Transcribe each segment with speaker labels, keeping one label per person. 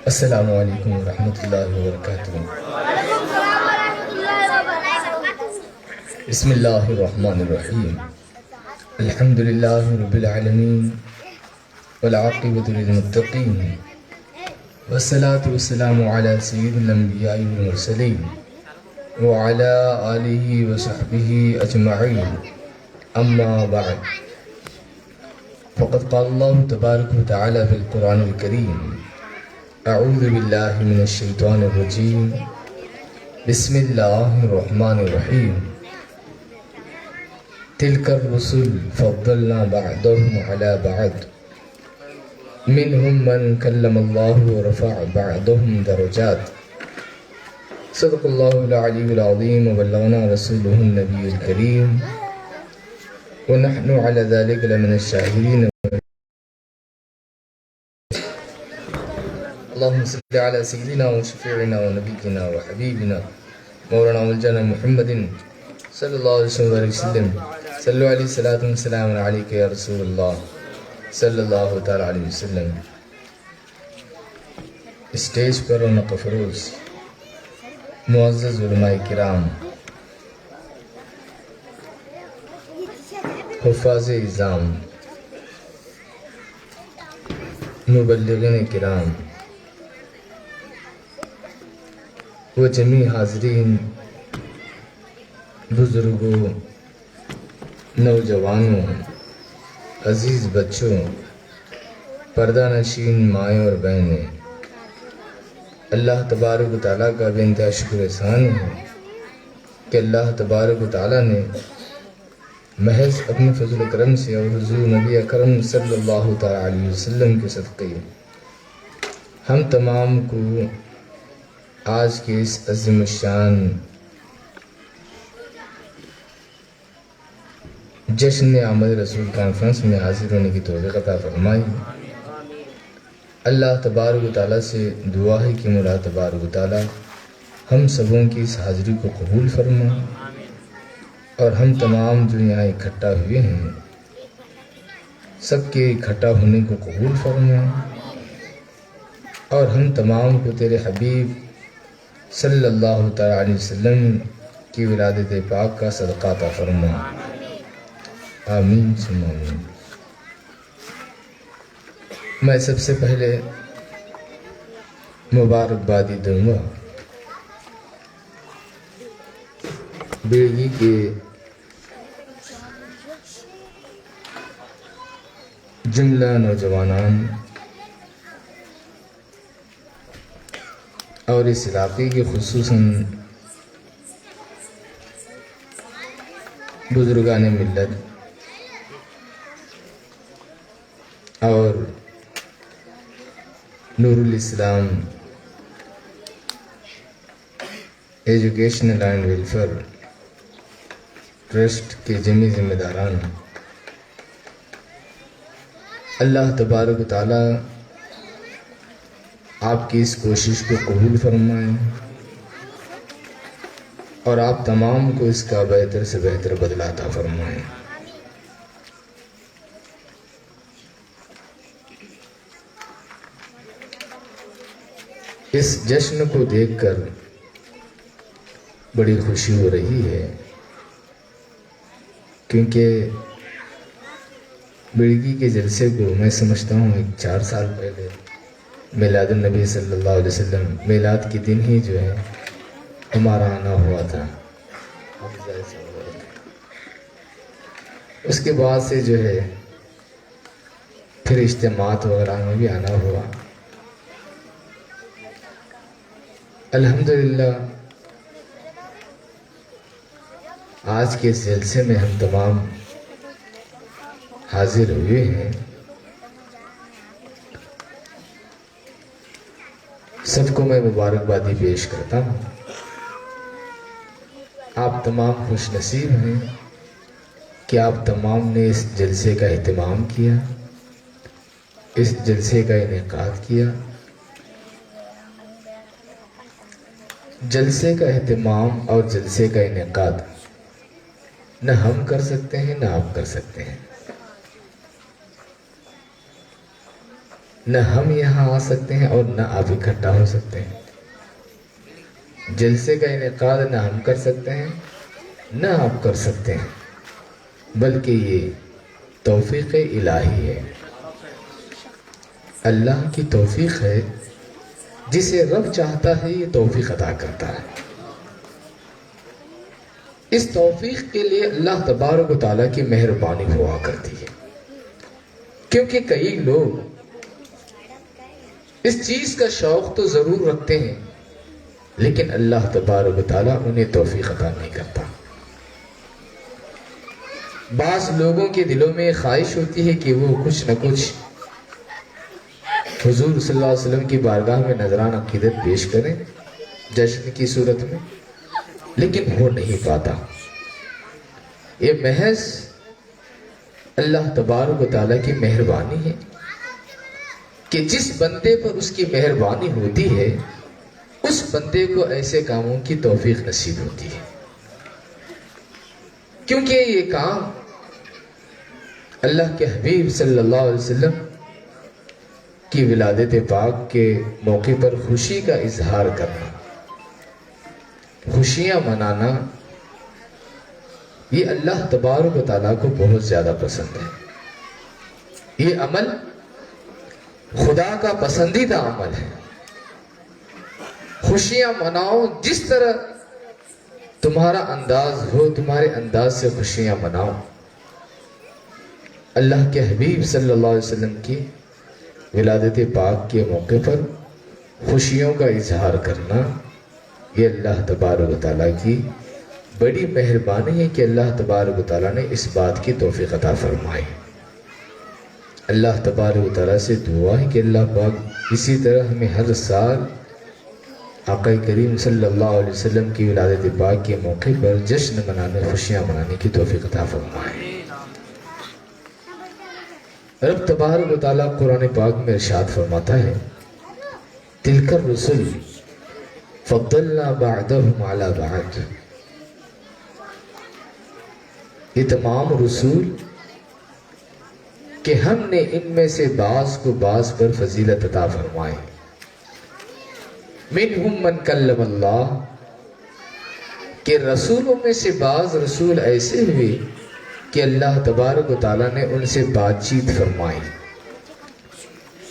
Speaker 1: السلام علیکم ورحمۃ اللہ وبرکاتہ۔ بسم اللہ الرحمن الرحیم۔ الحمد للہ رب العالمین والعاقبۃ للمتقین والصلاة والسلام علی سید الانبیاء والمرسلین وعلی آلہ وصحبہ اجمعین، اما بعد، فقد قال اللہ تبارک وتعالی فی القرآن الکریم: اعوذ باللہ من الشیطان الرجیم، بسم اللہ الرحمن الرحیم۔ تلک الرسل فضلنا بعضهم علی بعض، منہم من کلم اللہ ورفع بعضهم درجات۔ صدق اللہ العلی العظیم وبلغنا رسولہ النبی الکریم ونحن علی ذلک لمن الشاہدین۔ اللهم صل على سيدنا وشفيعنا ونبينا وحبيبنا مولانا مولانا محمد صلی اللہ علیہ وسلم۔ صلو علیہ الصلاۃ والسلام علیک یا رسول اللہ صلی اللہ تعالی علیہ وسلم۔ اسٹیج پر رونق افروز معزز علماء کرام، حفاظ اعظام، مبلغین کرام و جمیع حاضرین، بزرگوں، نوجوانوں، عزیز بچوں، پردہ نشین مائیں اور بہنیں، اللہ تبارک و تعالیٰ کا بے انتہا شکر احسان ہے کہ اللہ تبارک و تعالیٰ نے محض اپنے فضل و کرم سے اور حضور نبی اکرم صلی اللہ تعالیٰ علیہ وسلم کے صدقے ہم تمام کو آج کے اس عظیم الشان جشن آمد رسول کانفرنس میں حاضر ہونے کی توفیق عطا فرمائی۔ اللہ تبارک و تعالیٰ سے دعا ہے کہ مولا تبارک و تعالیٰ ہم سبوں کی اس حاضری کو قبول فرما، اور ہم تمام جو یہاں اکٹھا ہوئے ہیں سب کے اکٹھا ہونے کو قبول فرما، اور ہم تمام کو تیرے حبیب صلی اللہ تعالیٰ علیہ وسلم کی ولادت پاک کا صدقہ عطا فرما، آمین ثم آمین۔ میں سب سے پہلے مبارکبادی دوں گا بیڑگی کے جملہ نوجوانان اور اس علاقے کے خصوصاً بزرگان ملت اور نور الاسلام ایجوکیشنل اینڈ ویلفیئر ٹرسٹ کے جمیع ذمہ داران، اللہ تبارک و تعالیٰ آپ کی اس کوشش کو قبول فرمائیں اور آپ تمام کو اس کا بہتر سے بہتر بدلہ عطا فرمائیں۔ اس جشن کو دیکھ کر بڑی خوشی ہو رہی ہے، کیونکہ بیڑگی کے جلسے کو میں سمجھتا ہوں 4 سال پہلے میلاد النبی صلی اللہ علیہ وسلم میلاد کے دن ہی جو ہے ہمارا آنا ہوا تھا۔ اس کے بعد سے جو ہے پھر اجتماعات وغیرہ میں بھی آنا ہوا۔ الحمدللہ آج کے اس جلسے میں ہم تمام حاضر ہوئے ہیں۔ سب کو میں مبارکبادی پیش کرتا ہوں۔ آپ تمام خوش نصیب ہیں کہ آپ تمام نے اس جلسے کا اہتمام کیا، اس جلسے کا انعقاد کیا۔ جلسے کا اہتمام اور جلسے کا انعقاد نہ ہم کر سکتے ہیں نہ آپ کر سکتے ہیں، نہ ہم یہاں آ سکتے ہیں اور نہ آپ اکٹھا ہو سکتے ہیں. جلسے کا انعقاد نہ ہم کر سکتے ہیں نہ آپ کر سکتے ہیں، بلکہ یہ توفیق الہی ہے، اللہ کی توفیق ہے. جسے رب چاہتا ہے یہ توفیق عطا کرتا ہے. اس توفیق کے لیے اللہ تبارک و تعالیٰ کی مہربانی ہوا کرتی ہے، کیونکہ کئی لوگ اس چیز کا شوق تو ضرور رکھتے ہیں لیکن اللہ تبارک و تعالیٰ انہیں توفیق عطا نہیں کرتا. بعض لوگوں کے دلوں میں خواہش ہوتی ہے کہ وہ کچھ نہ کچھ حضور صلی اللہ علیہ وسلم کی بارگاہ میں نذران عقیدت پیش کریں جشن کی صورت میں، لیکن ہو نہیں پاتا. یہ محض اللہ تبارک و تعالیٰ کی مہربانی ہے کہ جس بندے پر اس کی مہربانی ہوتی ہے اس بندے کو ایسے کاموں کی توفیق نصیب ہوتی ہے. کیونکہ یہ کام اللہ کے حبیب صلی اللہ علیہ وسلم کی ولادت پاک کے موقع پر خوشی کا اظہار کرنا، خوشیاں منانا، یہ اللہ تبارک و تعالیٰ کو بہت زیادہ پسند ہے. یہ عمل خدا کا پسندیدہ عمل ہے. خوشیاں مناؤ، جس طرح تمہارا انداز ہو تمہارے انداز سے خوشیاں مناؤ. اللہ کے حبیب صلی اللہ علیہ وسلم کی ولادت پاک کے موقع پر خوشیوں کا اظہار کرنا، یہ اللہ تبارک و تعالیٰ کی بڑی مہربانی ہے کہ اللہ تبارک و تعالیٰ نے اس بات کی توفیق عطا فرمائی. اللہ تبارک و تعالیٰ سے دعا ہے کہ اللہ پاک اسی طرح ہمیں ہر سال آقا کریم صلی اللہ علیہ وسلم کی ولادت پاک کے موقع پر جشن منانے، خوشیاں منانے کی توفیق عطا فرمائے. رب تبارک و تعالیٰ قرآن پاک میں ارشاد فرماتا ہے، تلک الرسل فضلنا بعضهم على بعض. یہ تمام رسول کہ ہم نے ان میں سے بعض کو بعض پر فضیلت عطا فرمائی. منہم من کلم اللہ، کہ رسولوں میں سے بعض رسول ایسے ہوئے کہ اللہ تبارک و تعالیٰ نے ان سے بات چیت فرمائی.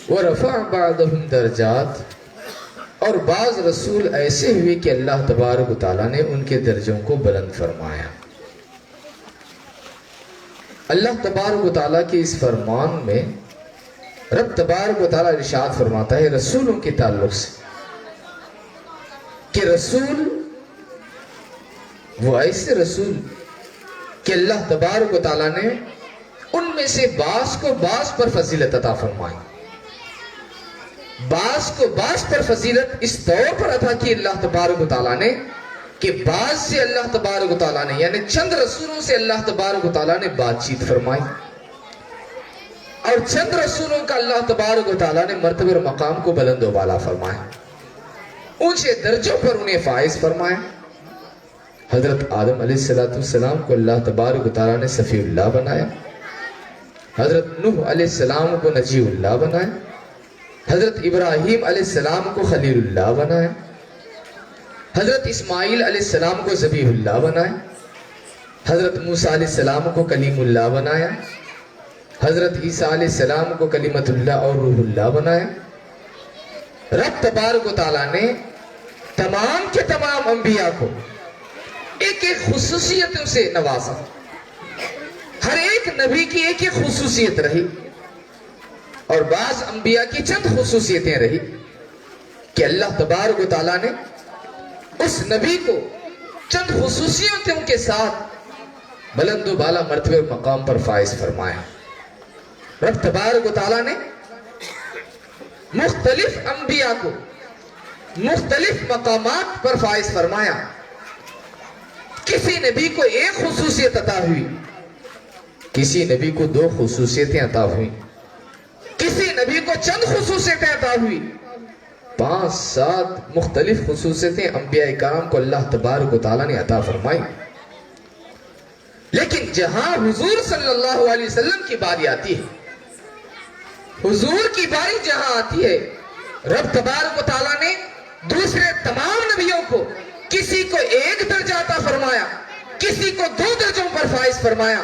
Speaker 1: ورفع بعضهم درجات، اور بعض رسول ایسے ہوئے کہ اللہ تبارک و تعالیٰ نے ان کے درجوں کو بلند فرمایا. اللہ تبارک و تعالیٰ کے اس فرمان میں رب تبارک و تعالیٰ ارشاد فرماتا ہے رسولوں کے تعلق سے کہ رسول وہ ایسے رسول کہ اللہ تبارک و تعالیٰ نے ان میں سے بعض کو بعض پر فضیلت عطا فرمائی. بعض کو بعض پر فضیلت اس طور پر عطا کی اللہ تبارک و تعالیٰ نے کہ بعض سے اللہ تبارک و تعالیٰ نے، یعنی چند رسولوں سے اللہ تبارک و تعالیٰ نے بات چیت فرمائی، اور چند رسولوں کا اللہ تبارک و تعالیٰ نے مرتبہ اور مقام کو بلند و بالا فرمایا، اونچے درجوں پر انہیں فائز فرمایا. حضرت آدم علیہ السلام کو اللہ تبارک و تعالیٰ نے صفی اللہ بنایا. حضرت نوح علیہ السلام کو نجی اللہ بنایا. حضرت ابراہیم علیہ السلام کو خلیل اللہ بنایا. حضرت اسماعیل علیہ السلام کو ذبیح اللہ بنایا. حضرت موسیٰ علیہ السلام کو کلیم اللہ بنایا. حضرت عیسیٰ علیہ السلام کو کلمت اللہ اور روح اللہ بنایا. رب تبارک و تعالیٰ نے تمام کے تمام انبیاء کو ایک ایک خصوصیتوں سے نوازا. ہر ایک نبی کی ایک ایک خصوصیت رہی، اور بعض انبیاء کی چند خصوصیتیں رہی کہ اللہ تبارک و تعالیٰ نے اس نبی کو چند خصوصیتوں کے ساتھ بلند و بالا مرتبہ اور مقام پر فائز فرمایا. رب تبارک و تعالیٰ نے مختلف انبیاء کو مختلف مقامات پر فائز فرمایا. کسی نبی کو ایک خصوصیت عطا ہوئی، کسی نبی کو دو خصوصیتیں عطا ہوئی، کسی نبی کو چند خصوصیتیں عطا ہوئی. 5-7 مختلف خصوصیتیں انبیاء کرام کو اللہ تبارک و تعالیٰ نے عطا فرمائی. لیکن جہاں حضور صلی اللہ علیہ وسلم کی باری آتی ہے
Speaker 2: حضور کی باری جہاں آتی ہے، رب تبارک و تعالیٰ نے دوسرے تمام نبیوں کو کسی کو 1 درجہ عطا فرمایا، کسی کو 2 درجوں پر فائز فرمایا،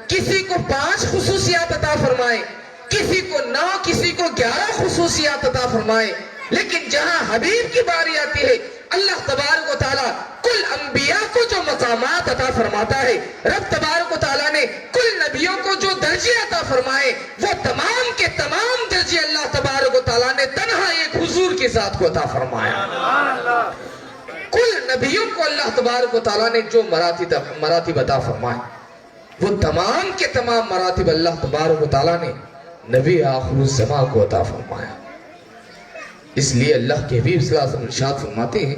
Speaker 2: کسی کو 5 خصوصیات عطا فرمائے، کسی کو 9، کسی کو 11 خصوصیات عطا فرمائے۔ لیکن جہاں حبیب کی باری آتی ہے، اللہ تبارک و تعالیٰ کل انبیاء کو جو مقامات عطا فرماتا ہے، رب تبارک و تعالیٰ نے کل نبیوں کو جو درجے عطا فرمائے، وہ تمام کے تمام درجے اللہ تبارک و تعالیٰ نے تنہا ایک حضور کے ذات کو عطا فرمایا۔ کل نبیوں کو اللہ تبارک و تعالیٰ نے جو مراتب عطا فرمائے، وہ تمام کے تمام مراتب اللہ تبارک و تعالیٰ نے نبی آخر الزمان کو عطا فرمایا۔ اس لیے اللہ کے حبیب صلی اللہ علیہ وسلم ارشاد فرماتے ہیں،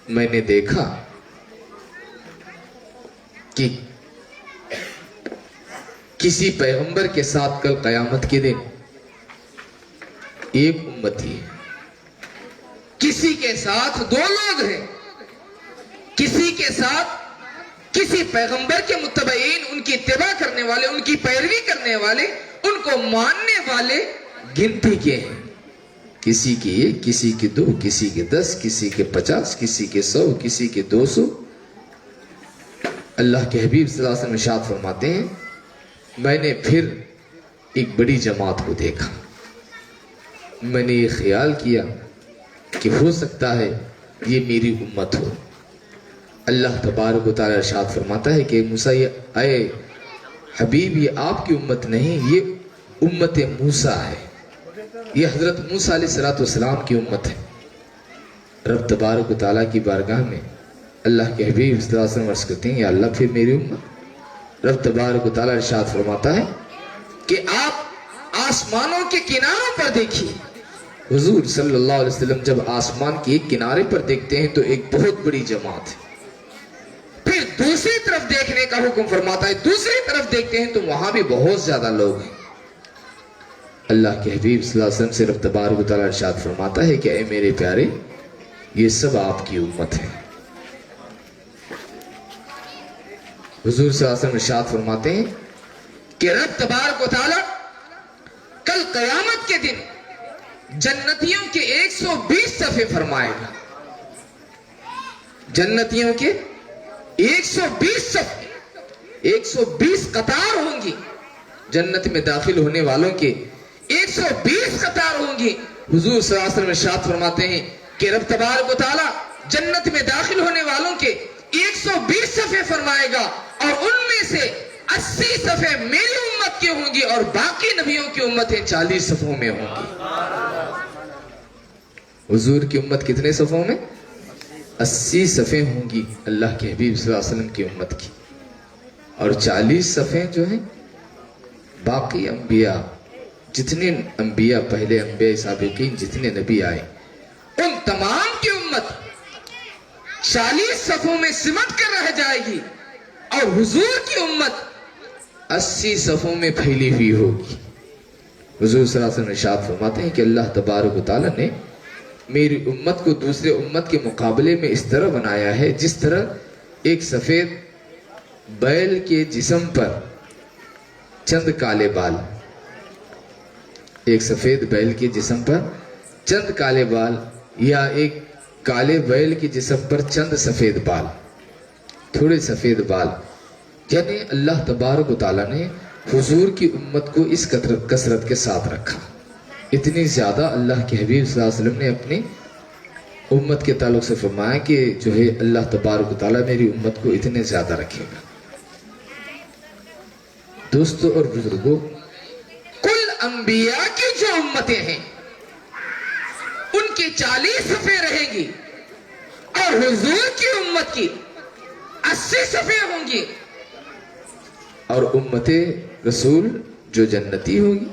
Speaker 2: میں نے دیکھا کہ کسی پیغمبر کے ساتھ کل قیامت کے دن ایک امتی ہے، کسی کے ساتھ 2 لوگ ہیں، کسی کے ساتھ کسی پیغمبر کے متبعین، ان کی اتباع کرنے والے، ان کی پیروی کرنے والے، ان کو ماننے والے گنتی کے ہیں، کسی کے 1، کسی کے 2، کسی کے 10، کسی کے 50، کسی کے 100، کسی کے 200۔ اللہ کے حبیب صلی اللہ علیہ وسلم ارشاد فرماتے ہیں، میں نے پھر ایک بڑی جماعت کو دیکھا، میں نے یہ خیال کیا کہ ہو سکتا ہے یہ میری امت ہو۔ اللہ تبارک و تعالی ارشاد فرماتا ہے کہ موسیٰ، اے حبیب، یہ آپ کی امت نہیں، یہ امت موسیٰ ہے، یہ حضرت موسیٰ علیہ السلام کی امت ہے۔ رب تبارک و تعالیٰ کی بارگاہ میں اللہ کے حبیب صلی اللہ علیہ وسلم عرض کرتے ہیں، یا اللہ پھر میری امت۔ رب تبارک و تعالیٰ ارشاد فرماتا ہے کہ آپ آسمانوں کے کناروں پر دیکھیے۔ حضور صلی اللہ علیہ وسلم جب آسمان کے ایک کنارے پر دیکھتے ہیں تو ایک بہت بڑی جماعت ہے، پھر دوسری طرف دیکھنے کا حکم فرماتا ہے، دوسری طرف دیکھتے ہیں تو وہاں بھی بہت زیادہ لوگ ہیں۔ اللہ کے حبیب صلی اللہ علیہ وسلم سے رب تبارک و تعالیٰ ارشاد فرماتا ہے کہ اے میرے پیارے، یہ سب آپ کی امت ہے۔ حضور صلی اللہ علیہ وسلم ارشاد فرماتے ہیں کہ رب تبارک و تعالیٰ کل قیامت کے دن جنتیوں کے 120 صفحے فرمائے گا، جنتیوں کے 120 صفحے، 120 قطار ہوں گی، جنت میں داخل ہونے والوں کے 120 قطار ہوں گی۔ حضور صلی اللہ علیہ وسلم ارشاد فرماتے ہیں کہ رب تبارک و تعالیٰ جنت میں داخل ہونے والوں کے 120 صفحے فرمائے گا، اور ان میں سے 80 صفحے میری امت کے ہوں گی، اور باقی نبیوں کی امتیں 40 صفحوں میں ہوں گی۔ حضور کی امت کتنے صفحوں میں؟ 80 صفحے ہوں گی اللہ کے حبیب صلی اللہ علیہ وسلم کی امت کی، اور 40 صفحے جو ہیں باقی انبیاء، جتنے انبیاء، پہلے انبیاء سابقین جتنے نبی آئے، ان تمام کی امت 40 صفحوں میں سمٹ کر رہ جائے گی، اور حضور کی امت 80 صفحوں میں پھیلی ہوئی ہوگی۔ حضور صلی اللہ علیہ وسلم ارشاد فرماتے ہیں کہ اللہ تبارک و تعالیٰ نے میری امت کو دوسرے امت کے مقابلے میں اس طرح بنایا ہے جس طرح ایک سفید بیل کے جسم پر چند کالے بال، ایک سفید بیل کے جسم پر چند کالے بال، یا ایک کالے بیل کے جسم پر چند سفید بال، تھوڑے سفید بال، یعنی اللہ تبارک و تعالیٰ نے حضور کی امت کو اس کثرت کے ساتھ رکھا۔ اتنی زیادہ اللہ کے حبیب صلی اللہ علیہ وسلم نے اپنی امت کے تعلق سے فرمایا کہ جو ہے اللہ تبارک و تعالیٰ میری امت کو اتنے زیادہ رکھے گا۔ دوستو اور بزرگوں، کل انبیاء کی جو امتیں ہیں ان کی 40 صفحے رہیں گی، اور حضور کی امت کی 80 صفحے ہوں گی، اور امت رسول جو جنتی ہوگی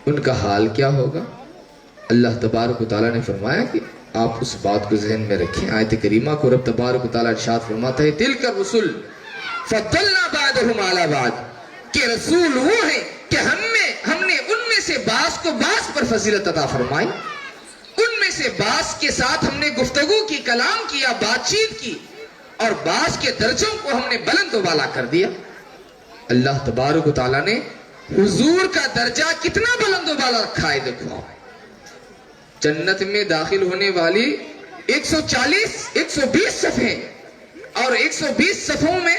Speaker 2: ان کا حال کیا ہوگا؟ اللہ تبارک و تعالیٰ نے فرمایا کہ آپ اس بات کو ذہن میں رکھیں۔ آیت کریمہ کو رب تبارک و تعالیٰ ارشاد فرماتا ہے، تِلْكَ الرُّسُلُ فَضَّلْنَا بَعْضَهُمْ عَلَى بَعْضٍ، کہ رسول وہ ہیں کہ ہم نے ان میں سے بعض کو بعض پر فضیلت عطا فرمائی، ان میں سے بعض کے ساتھ ہم نے گفتگو کی، کلام کیا، بات چیت کی، اور بعض کے درجوں کو ہم نے بلند و بالا کر دیا۔ اللہ تبارک و تعالیٰ نے حضور کا درجہ کتنا بلند و بالا رکھا ہے. دیکھو جنت میں داخل ہونے والی 120 صفیں اور 120 صفوں میں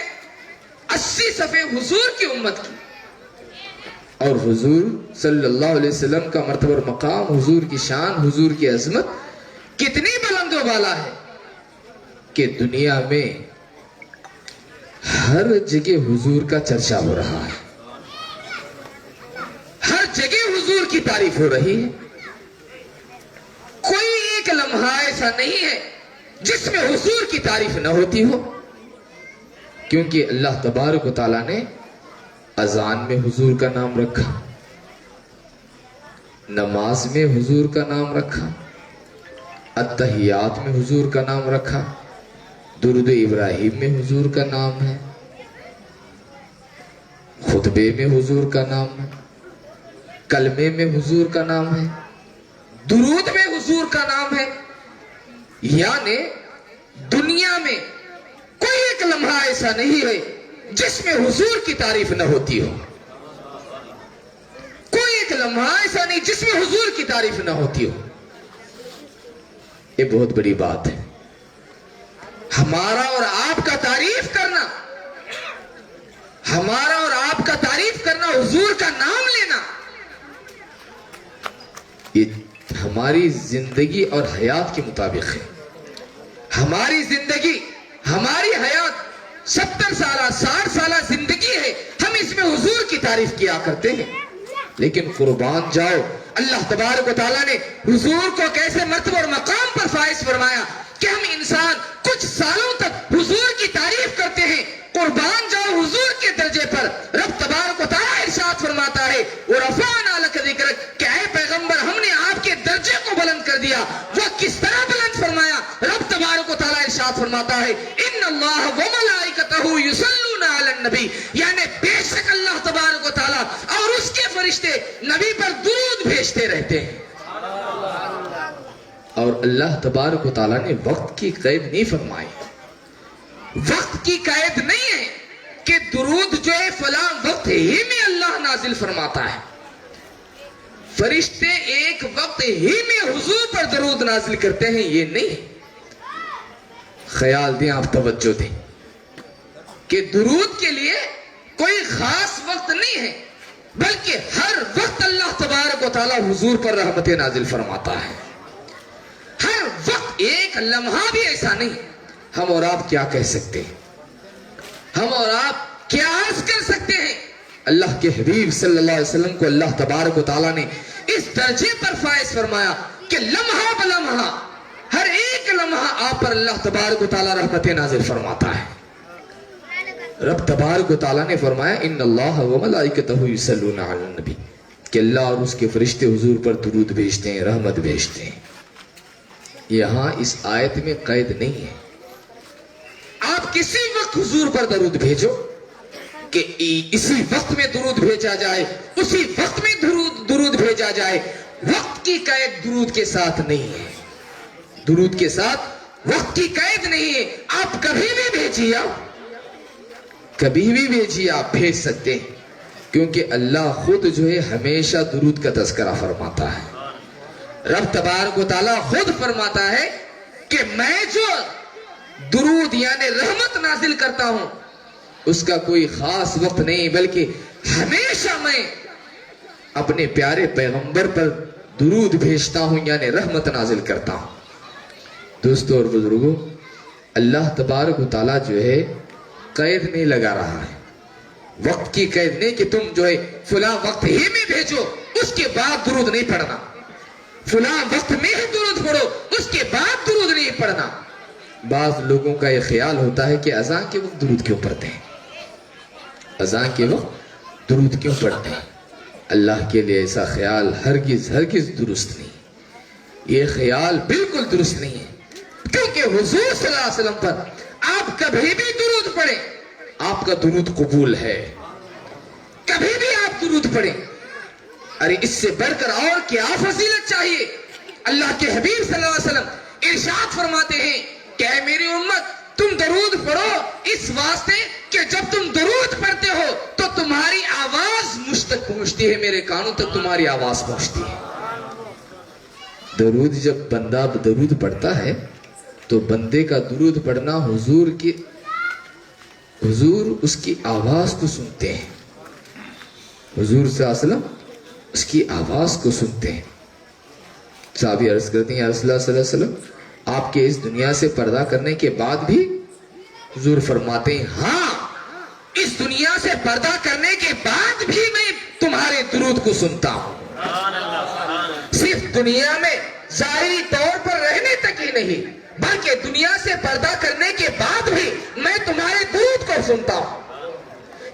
Speaker 2: 80 صفیں حضور کی امت کی. اور حضور صلی اللہ علیہ وسلم کا مرتبہ اور مقام، حضور کی شان، حضور کی عظمت کتنی بلند و بالا ہے کہ دنیا میں ہر جگہ حضور کا چرچا ہو رہا ہے. ہر جگہ حضور کی تعریف ہو رہی ہے. کوئی ایک لمحہ ایسا نہیں ہے جس میں حضور کی تعریف نہ ہوتی ہو. کیونکہ اللہ تبارک و تعالیٰ نے اذان میں حضور کا نام رکھا، نماز میں حضور کا نام رکھا، التحیات میں حضور کا نام رکھا، درود ابراہیم میں حضور کا نام ہے، خطبے میں حضور کا نام ہے، کلمے میں حضور کا نام ہے، درود میں حضور کا نام ہے. یعنی دنیا میں کوئی ایک لمحہ ایسا نہیں ہے جس میں حضور کی تعریف نہ ہوتی ہو. کوئی ایک لمحہ ایسا نہیں جس میں حضور کی تعریف نہ ہوتی ہو. یہ بہت بڑی بات ہے. ہمارا اور آپ کا تعریف کرنا، ہمارا اور آپ کا تعریف کرنا، حضور کا نام لینا، یہ ہماری زندگی اور حیات کے مطابق ہے. ہماری زندگی، ہماری حیات 70 سالہ 60 سالہ زندگی ہے، ہم اس میں حضور کی تعریف کیا کرتے ہیں. لیکن قربان جاؤ، اللہ تبارک و تعالیٰ نے حضور کو کیسے مرتبہ اور مقام پر فائز فرمایا کہ ہم انسان کچھ سالوں تک حضور کی تعریف کرتے ہیں. قربان جاؤ حضور کے درجے پر. رب تبارک و تعالیٰ ارشاد فرماتا ہے وَرَفَعْنَا لَكَ ذِكْرَكَ کہ اے پیغمبر ہم نے آپ کے درجے کو بلند کر دیا. وہ کس طرح بلند فرمایا؟ رب تبارک و تعالیٰ ارشاد فرماتا ہے ان اللہ وملائکتہ یصلون علی النبی، یعنی بے شک اللہ تبارک و تعالیٰ اور اس کے فرشتے نبی پر درود بھیجتے رہتے ہیں. اور اللہ تبارک و تعالیٰ نے وقت کی قید نہیں فرمائی. وقت کی قید نہیں ہے کہ درود جو ہے فلاں وقت ہی میں اللہ نازل فرماتا ہے. فرشتے ایک وقت ہی میں حضور پر درود نازل کرتے ہیں، یہ نہیں. خیال دیں، آپ توجہ دیں کہ درود کے لیے کوئی خاص وقت نہیں ہے، بلکہ ہر وقت اللہ تبارک و تعالیٰ حضور پر رحمت نازل فرماتا ہے. ہر وقت ایک لمحہ بھی ایسا نہیں. ہم اور آپ کیا کہہ سکتے ہیں؟ ہم اور آپ کیا عرض کر سکتے ہیں؟ اللہ کے حبیب صلی اللہ علیہ وسلم کو اللہ تبارک و تعالیٰ نے اس درجے پر فائز فرمایا کہ لمحہ بلمحہ، ہر ایک لمحہ آپ پر اللہ تبارک و تعالیٰ رحمت نازل فرماتا ہے. رب تبارک و تعالیٰ نے فرمایا ان اللہ وملائکتہ یصلون علی النبی کہ اللہ اور اس کے فرشتے حضور پر درود بھیجتے ہیں، رحمت بھیجتے ہیں. یہاں اس آیت میں قید نہیں ہے. آپ کسی وقت حضور پر درود بھیجو کہ اسی وقت میں درود بھیجا جائے، اسی وقت میں درود بھیجا جائے. وقت کی قید درود کے ساتھ نہیں ہے. درود کے ساتھ وقت کی قید نہیں ہے. آپ کبھی بھی بھیجیے، کبھی بھی بھیجیے، آپ بھیج سکتے ہیں. کیونکہ اللہ خود جو ہے ہمیشہ درود کا تذکرہ فرماتا ہے. رب تبارک و تعالیٰ خود فرماتا ہے کہ میں جو درود یعنی رحمت نازل کرتا ہوں اس کا کوئی خاص وقت نہیں، بلکہ ہمیشہ میں اپنے پیارے پیغمبر پر درود بھیجتا ہوں یعنی رحمت نازل کرتا ہوں. دوستو اور بزرگوں، اللہ تبارک و تعالیٰ جو ہے قید نہیں لگا رہا ہے. وقت کی قید نہیں کہ تم جو ہے فلاں وقت ہی میں بھیجو اس کے بعد درود نہیں پڑھنا، فلاں وقت میں ہی درود پڑھو اس کے بعد درود نہیں پڑھنا. بعض لوگوں کا یہ خیال ہوتا ہے کہ اذان کے وقت درود کیوں پڑھتے ہیں، اذان کے وقت درود کیوں پڑھتے ہیں. اللہ کے لیے ایسا خیال ہرگز درست نہیں. یہ خیال بالکل درست نہیں ہے. کیونکہ حضور صلی اللہ علیہ وسلم پر آپ کبھی بھی درود پڑھیں، آپ کا درود قبول ہے. کبھی بھی آپ درود پڑھیں. ارے اس سے بڑھ کر اور کیا فضیلت چاہیے. اللہ کے حبیب صلی اللہ علیہ وسلم ارشاد فرماتے ہیں کہ اے میری امت تم درود پڑھو اس واسطے کہ جب تم درود پڑھتے ہو تو تمہاری آواز تک پہنچتی ہے، میرے کانوں تک تمہاری آواز پہنچتی ہے۔ درود جب بندہ درود پڑھتا ہے تو بندے کا درود پڑھنا حضور اس کی آواز کو سنتے ہیں، حضور صلی اللہ علیہ وسلم اس کی آواز کو سنتے ہیں۔ صحابی عرض کرتے ہیں یا رسول اللہ صلی اللہ علیہ وسلم، آپ کے اس دنیا سے پردہ کرنے کے بعد بھی؟ حضور فرماتے ہیں ہاں، اس دنیا سے پردہ کرنے کے بعد بھی میں تمہارے درود کو سنتا ہوں۔ صرف دنیا میں ظاہری طور پر رہنے تک ہی نہیں، بلکہ دنیا سے پردہ کرنے کے بعد بھی میں تمہارے درود کو سنتا ہوں۔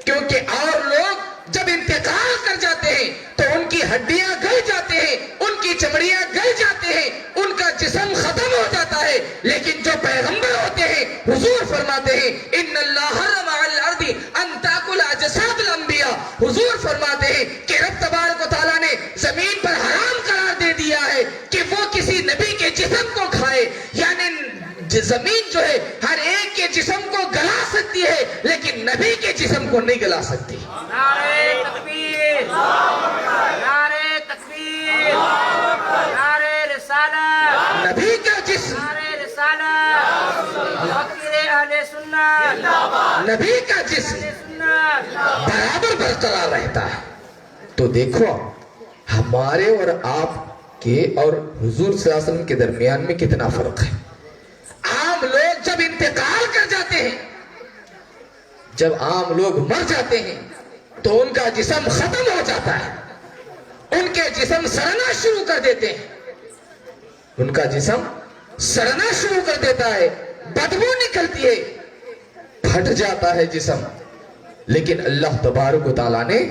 Speaker 2: کیونکہ اور لوگ جب انتقال کر جاتے ہیں تو ان کی ہڈیاں گل جاتے ہیں، ان کی چمڑیاں گل جاتے ہیں، ان کا جسم ختم ہو جاتا ہے، لیکن جو پیغمبر ہوتے ہیں حضور فرماتے ہیں ان اللہ حرم علی الارض ان تاکل اجساد الانبیاء، حضور فرماتے ہیں کہ رب تبارک و تعالیٰ نے زمین پر حرام قرار دے دیا ہے کہ وہ کسی نبی کے جسم کو کھائے، یعنی زمین جو ہے ہر ایک کے جسم کو گلا سکتی ہے لیکن نبی کے جسم کو نہیں گلا سکتی۔
Speaker 3: نعرہ تکبیر، نعرہ تکبیر، نعرہ رسالت،
Speaker 2: نبی کا جسم،
Speaker 3: نعرہ رسالت، فقیر اہل سنت،
Speaker 2: نبی کا جسم
Speaker 3: سنت،
Speaker 2: برابر برقرار رہتا ہے۔ تو دیکھو ہمارے اور آپ کے اور حضور صلی اللہ علیہ وسلم کے درمیان میں کتنا فرق ہے۔ عام لوگ جب انتقال کر جاتے ہیں، جب عام لوگ مر جاتے ہیں تو ان کا جسم ختم ہو جاتا ہے، ان کے جسم سڑنا شروع کر دیتے ہیں، ان کا جسم سڑنا شروع کر دیتا ہے، بدبو نکلتی ہے، پھٹ جاتا ہے جسم۔ لیکن اللہ تبارک و تعالیٰ نے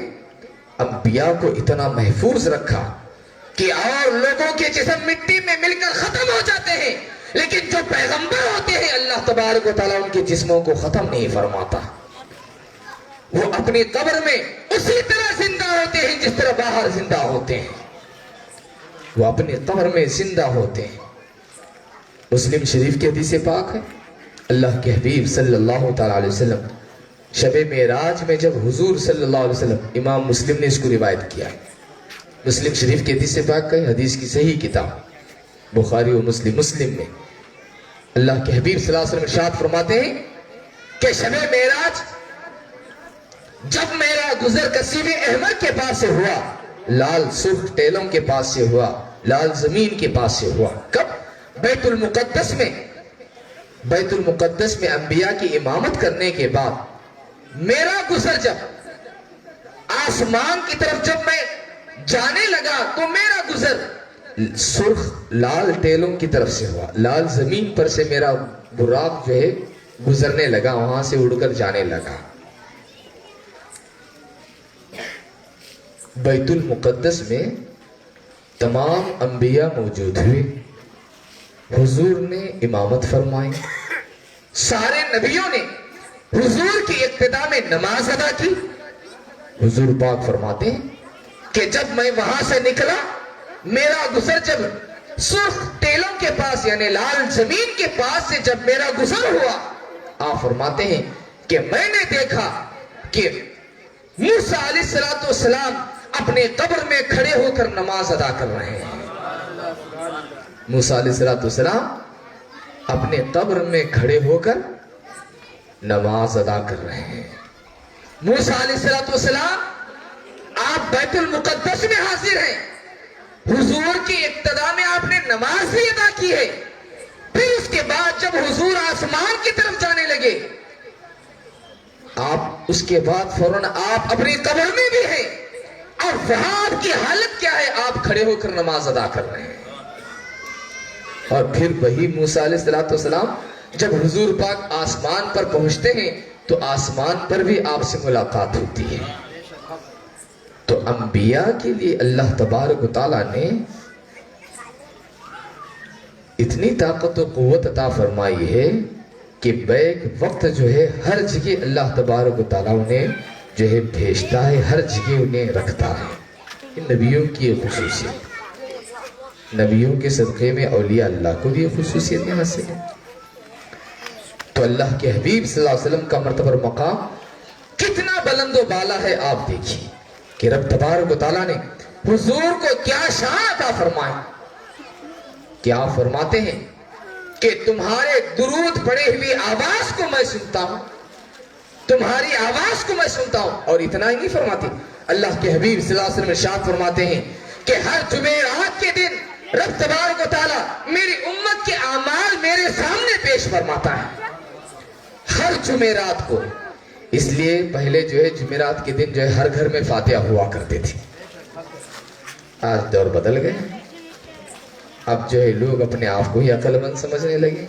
Speaker 2: انبیاء کو اتنا محفوظ رکھا کہ اور لوگوں کے جسم مٹی میں مل کر ختم ہو جاتے ہیں، لیکن جو پیغمبر ہوتے ہیں اللہ تبارک و تعالیٰ ان کے جسموں کو ختم نہیں فرماتا، وہ اپنی قبر میں اسی طرح زندہ ہوتے ہیں جس طرح باہر زندہ ہوتے ہیں، وہ اپنی قبر میں زندہ ہوتے ہیں۔ مسلم شریف کی حدیث پاک ہے، اللہ کے حبیب صلی اللہ تعالیٰ علیہ وسلم شب معراج میں جب حضور صلی اللہ علیہ وسلم، امام مسلم نے اس کو روایت کیا ہے، مسلم شریف کی حدیث پاک ہے، حدیث کی صحیح کتاب بخاری و مسلم میں اللہ کے حبیب صلی اللہ علیہ وسلم ارشاد فرماتے ہیں کہ شب معراج جب میرا گزر کثیر احمد کے پاس سے ہوا، لال سرخ ٹیلوں کے پاس سے ہوا، لال زمین کے پاس سے ہوا، کب؟ بیت المقدس میں انبیاء کی امامت کرنے کے بعد میرا گزر جب آسمان کی طرف جب میں جانے لگا تو میرا گزر سرخ لال ٹیلوں کی طرف سے ہوا، لال زمین پر سے میرا براق جو ہے گزرنے لگا، وہاں سے اڑ کر جانے لگا۔ بیت المقدس میں تمام انبیاء موجود ہوئے، حضور نے امامت فرمائی، سارے نبیوں نے حضور کی اقتداء میں نماز ادا کی۔ حضور پاک فرماتے ہیں کہ جب میں وہاں سے نکلا، میرا گزر جب سرخ ٹیلوں کے پاس یعنی لال زمین کے پاس سے جب میرا گزر ہوا، آپ فرماتے ہیں کہ میں نے دیکھا کہ موسیٰ علیہ السلام اپنے قبر میں کھڑے ہو کر نماز ادا کر رہے ہیں۔ موسیٰ علیہ السلام اپنے قبر میں کھڑے ہو کر نماز ادا کر رہے ہیں۔ موسیٰ علیہ السلام آپ بیت المقدس میں حاضر ہیں، حضور کی اقتداء میں آپ نے نماز بھی ادا کی ہے۔ پھر اس کے بعد جب حضور آسمان کی طرف جانے لگے، آپ اس کے بعد فوراً آپ اپنی قبر میں بھی ہیں، اور وہاں آپ کی حالت کیا ہے؟ آپ کھڑے ہو کر نماز ادا کر رہے ہیں۔ اور پھر وہی موسیٰ علیہ السلام جب حضور پاک آسمان پر پہنچتے ہیں تو آسمان پر بھی آپ سے ملاقات ہوتی ہے۔ تو انبیاء کے لیے اللہ تبارک و تعالیٰ نے اتنی طاقت و قوت عطا فرمائی ہے کہ بیک وقت جو ہے ہر جگہ اللہ تبارک و تعالیٰ انہیں جو ہے بھیجتا ہے، ہر جگہ انہیں رکھتا ہے۔ ان نبیوں کی یہ خصوصیت، نبیوں کے صدقے میں اولیاء اللہ کو بھی یہ خصوصیتیں حاصل ہیں۔ تو اللہ کے حبیب صلی اللہ علیہ وسلم کا مرتبہ اور مقام کتنا بلند و بالا ہے، آپ دیکھیے۔ کہ رب تبارک و تعالیٰ نے حضور کو کیا شان عطا فرمائی. کیا فرماتے ہیں کہ تمہارے درود پڑے ہوئی آواز کو میں سنتا ہوں, تمہاری آواز کو میں سنتا ہوں. اور اتنا ہی نہیں فرماتے, اللہ کے حبیب صلی اللہ علیہ وسلم ارشاد فرماتے ہیں کہ ہر جمعرات کے دن رب تبارک و تعالیٰ میری امت کے اعمال میرے سامنے پیش فرماتا ہے, ہر جمعرات کو. اس لیے پہلے جو ہے جمعرات کے دن جو ہے ہر گھر میں فاتحہ ہوا کرتے تھے. آج دور بدل گئے, اب جو ہے لوگ اپنے آپ کو ہی عقل مند سمجھنے لگے.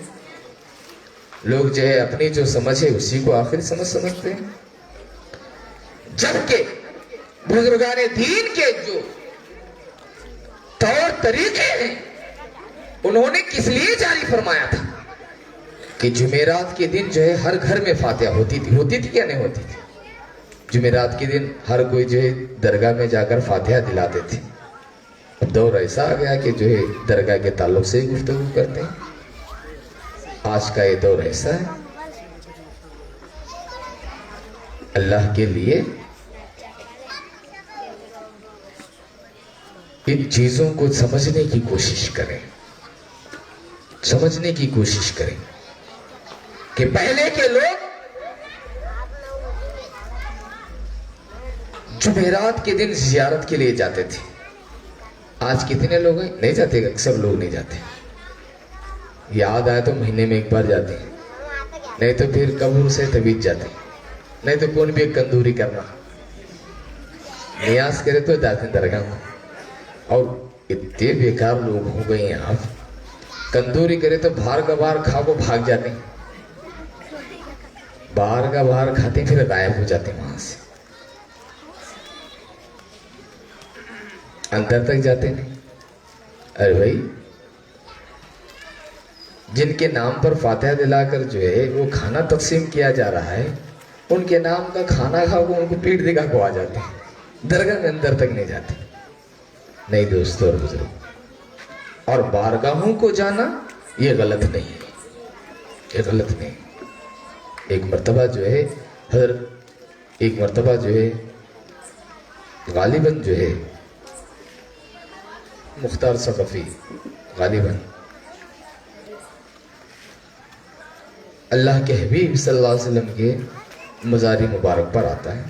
Speaker 2: لوگ جو ہے اپنی جو سمجھ ہے اسی کو آخری سمجھ سمجھتے ہیں, جبکہ بزرگان دین کے جو طور طریقے ہیں انہوں نے کس لیے جاری فرمایا تھا کہ جمعرات کے دن جو ہے ہر گھر میں فاتحہ ہوتی تھی کیا نہیں ہوتی تھی؟ جمعرات کے دن ہر کوئی جو ہے درگاہ میں جا کر فاتحہ دلاتے تھے. اب دور ایسا آ گیا کہ جو ہے درگاہ کے تعلق سے ہی گفتگو کرتے ہیں. آج کا یہ دور ایسا ہے, اللہ کے لیے ان چیزوں کو سمجھنے کی کوشش کریں, سمجھنے کی کوشش کریں کہ پہلے کے لوگ جمعرات کے دن زیارت کے لیے جاتے تھے. آج کتنے لوگ ہیں؟ نہیں جاتے, سب لوگ نہیں جاتے. یاد آئے تو مہینے میں ایک بار جاتے ہیں, نہیں تو پھر قبر سے طبیعت جاتے ہیں, نہیں تو کون بھی ایک کندوری کرنا, نیاز کرے تو جاتے ہیں درگاہ کو. اور اتنے بیکار لوگ ہو گئے ہیں آپ, کندوری کرے تو باہر کا باہر کھا کو بھاگ جاتے ہیں, باہر کا باہر کھاتے پھر غائب ہو جاتے وہاں سے, اندر تک جاتے نہیں. ارے بھائی, جن کے نام پر فاتحہ دلا کر جو ہے وہ کھانا تقسیم کیا جا رہا ہے, ان کے نام کا کھانا کھا کو ان کو پیٹ دکھا کو آ جاتے ہیں, درگاہ میں اندر تک نہیں جاتے. نہیں دوستو اور بزرگ, اور بارگاہوں کو جانا یہ غلط نہیں ہے, یہ غلط نہیں. ایک مرتبہ جو ہے ایک مرتبہ جو ہے غالباً جو ہے مختار ثقفی غالباً اللہ کے حبیب صلی اللہ علیہ وسلم کے مزار مبارک پر آتا ہے.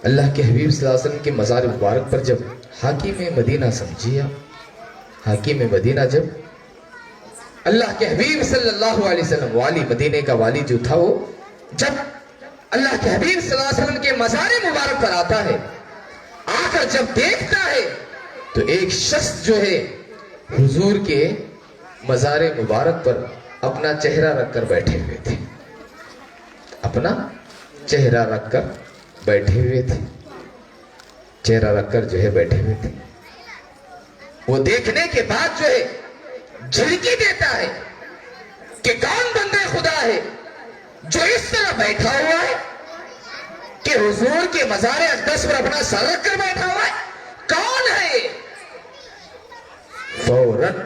Speaker 2: اللہ کے حبیب صلی اللہ علیہ وسلم کے مزار مبارک پر جب حاکم مدینہ سمجھیے, حاکم مدینہ جب اللہ کے حبیب صلی اللہ علیہ وسلم, والی مدینہ کا والی جو تھا, وہ جب اللہ کے حبیب صلی اللہ علیہ وسلم کے مزار مبارک پر آتا ہے, آ کر جب دیکھتا ہے تو ایک شخص جو ہے حضور کے مزار مبارک پر اپنا چہرہ رکھ کر بیٹھے ہوئے تھے, اپنا چہرہ رکھ کر بیٹھے ہوئے تھے, چہرہ رکھ کر جو ہے بیٹھے ہوئے تھے. وہ دیکھنے کے بعد جو ہے جھڑکی دیتا ہے کہ کون بندہ خدا ہے جو اس طرح بیٹھا ہوا ہے کہ حضور کے مزار اقدس پر اپنا سر رکھ کر بیٹھا ہوا ہے, کون ہے یہ؟ فوراً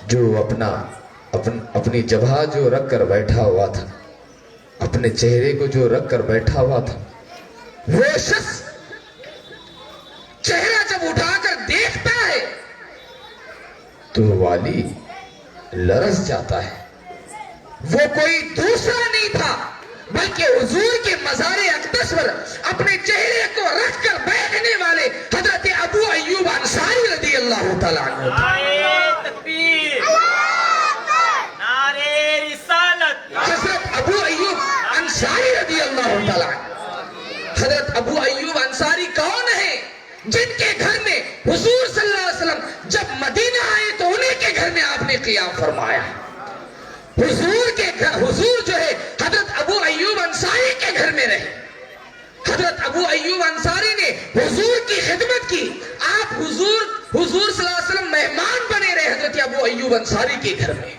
Speaker 2: جو اپنی جبہہ جو رکھ کر بیٹھا ہوا تھا, اپنے چہرے کو جو رکھ کر بیٹھا ہوا تھا, وہ شخص چہرہ جب اٹھا کر دیکھتا ہے تو والی لرز جاتا ہے. وہ کوئی دوسرا نہیں تھا بلکہ حضور کے مزار اقدس پر اپنے چہرے کو رکھ کر بیٹھنے والے حضرت ابو ایوب انصاری رضی اللہ تعالیٰ عنہ.
Speaker 3: نعرہ تکبیر, نعرہ رسالت.
Speaker 2: حضرت ابو ایوب انصاری رضی اللہ تعالیٰ عنہ. حضرت ابو ایوب انصاری کون ہے؟ جن کے گھر میں حضور صلی اللہ علیہ وسلم جب مدینہ آئے تو انہیں کے گھر میں آپ نے قیام فرمایا. حضور جو ہے حضرت ابو ایوب انصاری کے گھر میں رہے. حضرت ابو ایوب انصاری نے حضور کی خدمت کی. آپ حضور صلی اللہ علیہ وسلم مہمان بنے رہے حضرت ابو ایوب انصاری کے گھر میں.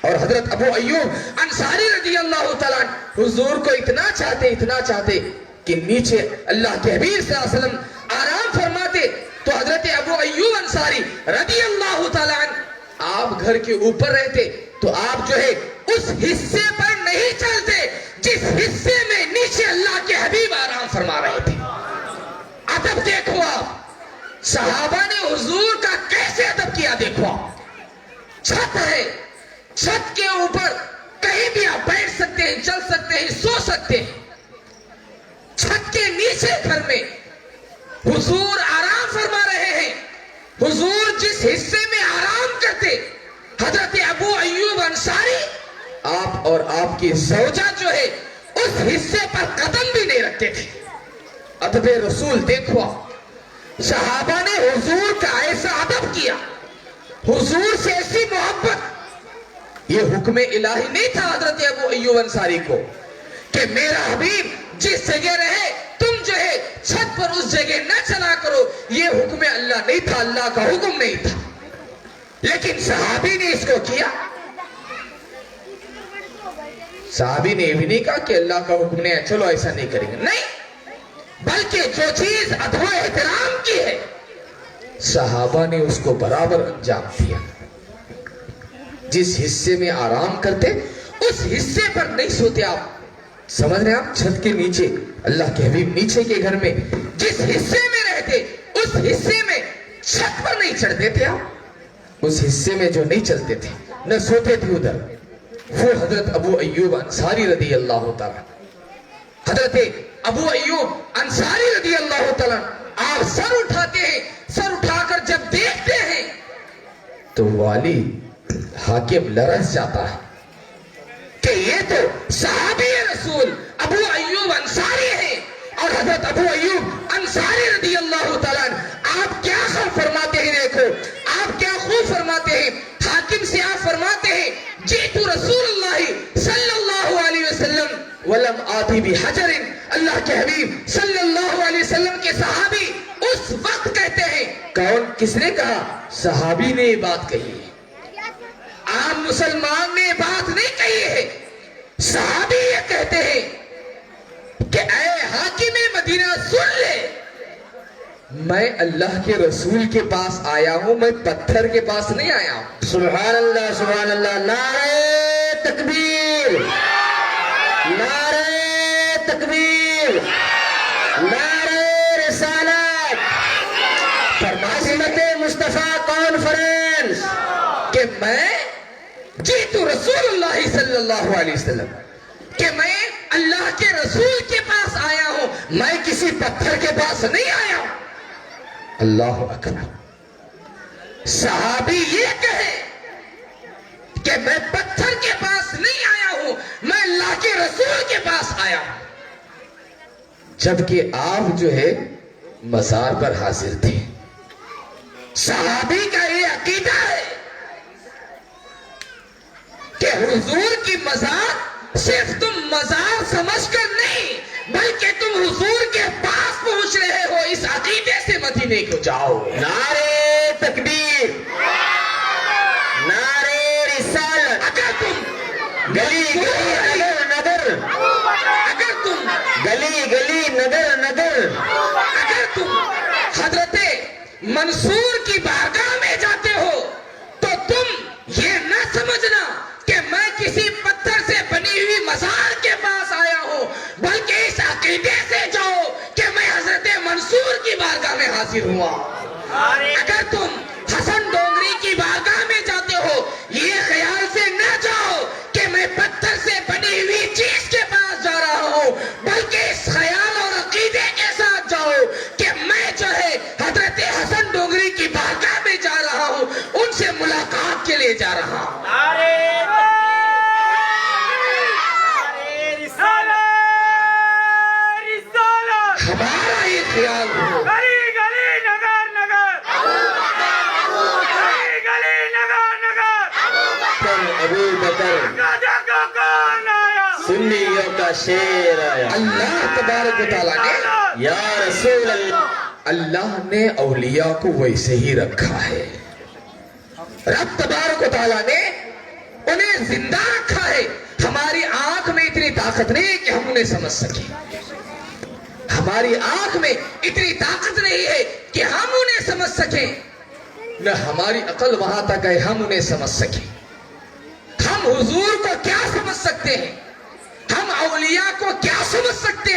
Speaker 2: اور حضرت ابو ایوب انصاری رضی اللہ تعالیٰ حضور کو اتنا چاہتے کہ نیچے اللہ کے حبیب صلی اللہ علیہ وسلم آرام فرماتے تو حضرت ابو ایوب انصاری رضی اللہ تعالیٰ آپ گھر کے اوپر رہتے تو آپ جو ہے اس حصے پر نہیں چلتے جس حصے میں نیچے نیچے اللہ کے حبیب آرام فرما رہے تھے. ادب دیکھو آپ, صحابہ نے حضور کا کیسے ادب کیا دیکھو آپ. چھت ہے, چھت کے اوپر کہیں بھی آپ بیٹھ سکتے ہیں, چل سکتے ہیں, سو سکتے ہیں. چھت کے نیچے گھر میں حضور آرام فرما رہے ہیں. حضور جس حصے میں آرام کرتے, حضرت ابو ایوب انصاری آپ اور آپ کی زوجہ جو ہے اس حصے پر قدم بھی نہیں رکھتے تھے. ادب رسول دیکھو, صحابہ نے حضور کا ایسا ادب کیا, حضور سے ایسی محبت. یہ حکم الہی نہیں تھا حضرت ابو ایوب انصاری کو کہ میرا حبیب جس جگہ رہے تم جو ہے چھت پر اس جگہ نہ چلا کرو. یہ حکم اللہ نہیں تھا, اللہ کا حکم نہیں تھا, لیکن صحابی نے اس کو کیا. صحابی نے یہ بھی نہیں کہا کہ اللہ کا حکم نہیں ہے چلو ایسا نہیں کریں گے, نہیں, بلکہ جو چیز ادب و احترام کی ہے صحابہ نے اس کو برابر انجام دیا. جس حصے میں آرام کرتے اس حصے پر نہیں سوتے. آپ سمجھ رہے ہیں, آپ چھت کے نیچے, اللہ کے حبیب نیچے کے گھر میں جس حصے میں رہتے اس حصے میں چھت پر نہیں چڑھتے تھے. آپ اس حصے میں جو نہیں چلتے تھے نہ سوتے تھے ادھر. وہ حضرت ابو ایوب انصاری رضی اللہ تعالیٰ, حضرت ابو ایوب انصاری رضی اللہ تعالیٰ, آپ سر اٹھاتے ہیں, سر اٹھا کر جب دیکھتے ہیں تو والی حاکم لرز جاتا ہے کہ یہ تو صحابی رسول ابو ایوب انصاری ہیں. اور حضرت ابو ایوب انصاری رضی اللہ تعالیٰ آپ کیا خوب فرماتے ہیں, دیکھو آپ کیا خوب فرماتے ہیں. حاکم سے آپ فرماتے ہیں جیتو رسول اللہ صلی اللہ علیہ وسلم ولم آتی بحجر. اللہ کے حبیب صلی اللہ علیہ وسلم کے صحابی اس وقت کہتے ہیں, کون, کس نے کہا؟ صحابی نے یہ بات کہی ہے, عام مسلمان نے بات نہیں کہی ہے. صحابی یہ کہتے ہیں کہ اے حاکم مدینہ سن لے, میں اللہ کے رسول کے پاس آیا ہوں, میں پتھر کے پاس نہیں آیا ہوں.
Speaker 4: سبحان اللہ, سبحان اللہ. نعرہ تکبیر, نعرہ تکبیر, نعرہ رسالت. عظمت مصطفیٰ کانفرنس
Speaker 2: کہ میں جیتو رسول اللہ صلی اللہ علیہ وسلم, کہ میں اللہ کے رسول کے پاس آیا ہوں, میں کسی پتھر کے پاس نہیں آیا ہوں. اللہ اکبر. صحابی یہ کہے کہ میں پتھر کے پاس نہیں آیا ہوں, میں اللہ کے رسول کے پاس آیا ہوں, جبکہ آپ جو ہے مزار پر حاضر تھے. صحابی کا یہ عقیدہ ہے کہ حضور کی مزار صرف تم مزار سمجھ کر نہیں, بلکہ تم حضور کے پاس پہنچ رہے ہو, اس عقیدے سے مدینے کو جاؤ.
Speaker 4: نعرہ تکبیر, نعرہ رسالت.
Speaker 2: اگر تم
Speaker 4: گلی گلی نگر نگر,
Speaker 2: اگر تم
Speaker 4: گلی گلی نگر نگر,
Speaker 2: اگر تم حضرت منصور کی بارگاہ میں جاتے ہو تو تم یہ نہ سمجھنا کہ میں کسی پتھر سے بنی ہوئی مزار کے پاس آیا ہوں, بلکہ اس عقیدے سے جاؤ کہ میں حضرت منصور کی بارگاہ میں حاضر ہوا. اگر تم حسن ڈونگری کی بارگاہ میں جاتے ہو, یہ خیال سے نہ جاؤ کہ میں پتھر سے بنی ہوئی چیز کے پاس جا رہا ہوں, بلکہ اس خیال اور عقیدے کے ساتھ جاؤ کہ میں جو ہے حضرت حسن ڈونگری کی بارگاہ میں جا رہا ہوں, ان سے ملاقات کے لیے جا رہا ہوں. ہمارا یہ خیال ہو
Speaker 3: گلی گلی نگر نگر, گلی گلی نگر نگر,
Speaker 4: ابو بکر
Speaker 3: گاجا کا کون آیا,
Speaker 4: سنیوں کا شیر آیا.
Speaker 2: اللہ تبارک و تعالیٰ نے,
Speaker 4: یا رسول اللہ,
Speaker 2: اللہ نے اولیاء کو ویسے ہی رکھا ہے. رب تبارک و تعالیٰ نے انہیں زندہ رکھا ہے. ہماری آنکھ میں اتنی طاقت نہیں ہے کہ ہم انہیں سمجھ سکیں, ہماری آنکھ میں اتنی طاقت نہیں ہے کہ ہم انہیں سمجھ سکیں, نہ ہماری عقل وہاں تک ہے ہم انہیں سمجھ سکیں. ہم حضور کو کیا سمجھ سکتے ہیں, ہم اولیاء کو کیا سمجھ سکتے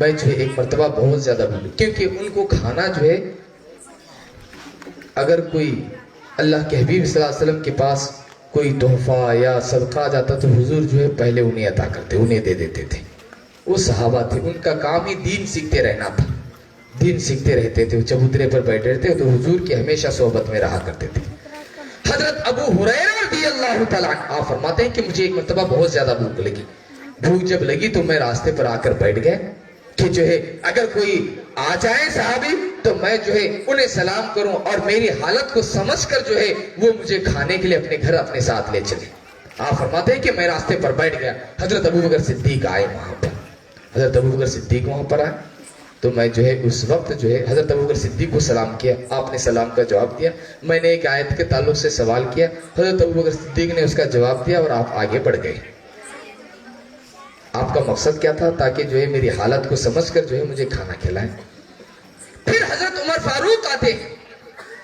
Speaker 2: میں جو ہے ایک مرتبہ بہت زیادہ بھول، کیونکہ ان کو کھانا جو ہے، اگر کوئی اللہ کے حبیب صلی اللہ علیہ وسلم کے پاس کوئی تحفہ یا صدقہ جاتا تو حضور جو ہے پہلے انہیں عطا کرتے، انہیں دے دیتے تھے. وہ صحابہ تھے، ان کا کام ہی دین سیکھتے رہنا تھا، دین سیکھتے رہتے تھے. وہ چبوترے پر بیٹھے رہتے تو حضور کی ہمیشہ صحبت میں رہا کرتے تھے. حضرت ابو ہریرہ رضی اللہ تعالیٰ عنہ آپ فرماتے ہیں کہ مجھے ایک مرتبہ بہت زیادہ بھوک لگی. بھوک جب لگی تو میں راستے پر آ کر بیٹھ گئے کہ جو ہے اگر کوئی آ جائے صحابی تو میں جو ہے انہیں سلام کروں اور میری حالت کو سمجھ کر جو ہے وہ مجھے کھانے کے لیے اپنے گھر اپنے ساتھ لے چلے. آپ فرماتے ہیں کہ میں راستے پر بیٹھ گیا. حضرت ابوبکر صدیق آئے وہاں پر. حضرت ابوبکر صدیق وہاں پر آئے تو میں جو ہے اس وقت جو ہے حضرت ابوبکر صدیق کو سلام کیا. آپ نے سلام کا جواب دیا. میں نے ایک آیت کے تعلق سے سوال کیا، حضرت ابوبکر صدیق نے اس کا جواب دیا اور آپ آگے بڑھ گئے. آپ کا مقصد کیا تھا؟ تاکہ جو ہے میری حالت کو سمجھ کر جو ہے مجھے کھانا کھلائیں. پھر حضرت عمر فاروق آتے ہیں.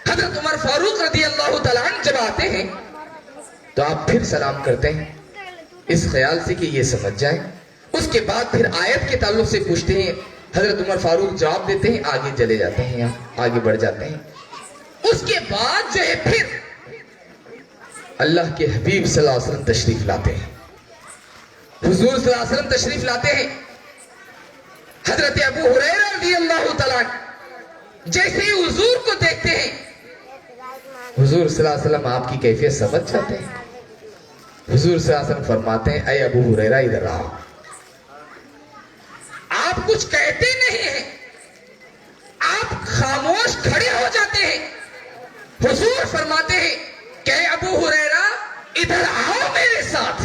Speaker 2: حضرت عمر فاروق رضی اللہ تعالیٰ عنہ جب آتے ہیں تو آپ پھر سلام کرتے ہیں اس خیال سے کہ یہ سمجھ جائیں. اس کے بعد پھر آیت کے تعلق سے پوچھتے ہیں. حضرت عمر فاروق جواب دیتے ہیں، آگے چلے جاتے ہیں، آگے بڑھ جاتے ہیں. اس کے بعد جو ہے پھر اللہ کے حبیب صلی اللہ علیہ وسلم تشریف لاتے ہیں. حضور صلی اللہ علیہ وسلم تشریف لاتے ہیں. حضرت ابو ہریرہ رضی اللہ تعالیٰ عنہ جیسے ہی حضور کو دیکھتے ہیں، حضور صلی اللہ علیہ وسلم آپ کی کیفیت سمجھ جاتے ہیں. حضور صلی اللہ علیہ وسلم فرماتے ہیں، اے ابو ہریرہ ادھر آؤ. آپ کچھ کہتے نہیں ہیں، آپ خاموش کھڑے ہو جاتے ہیں. حضور فرماتے ہیں کہ اے ابو ہریرہ ادھر آؤ میرے ساتھ.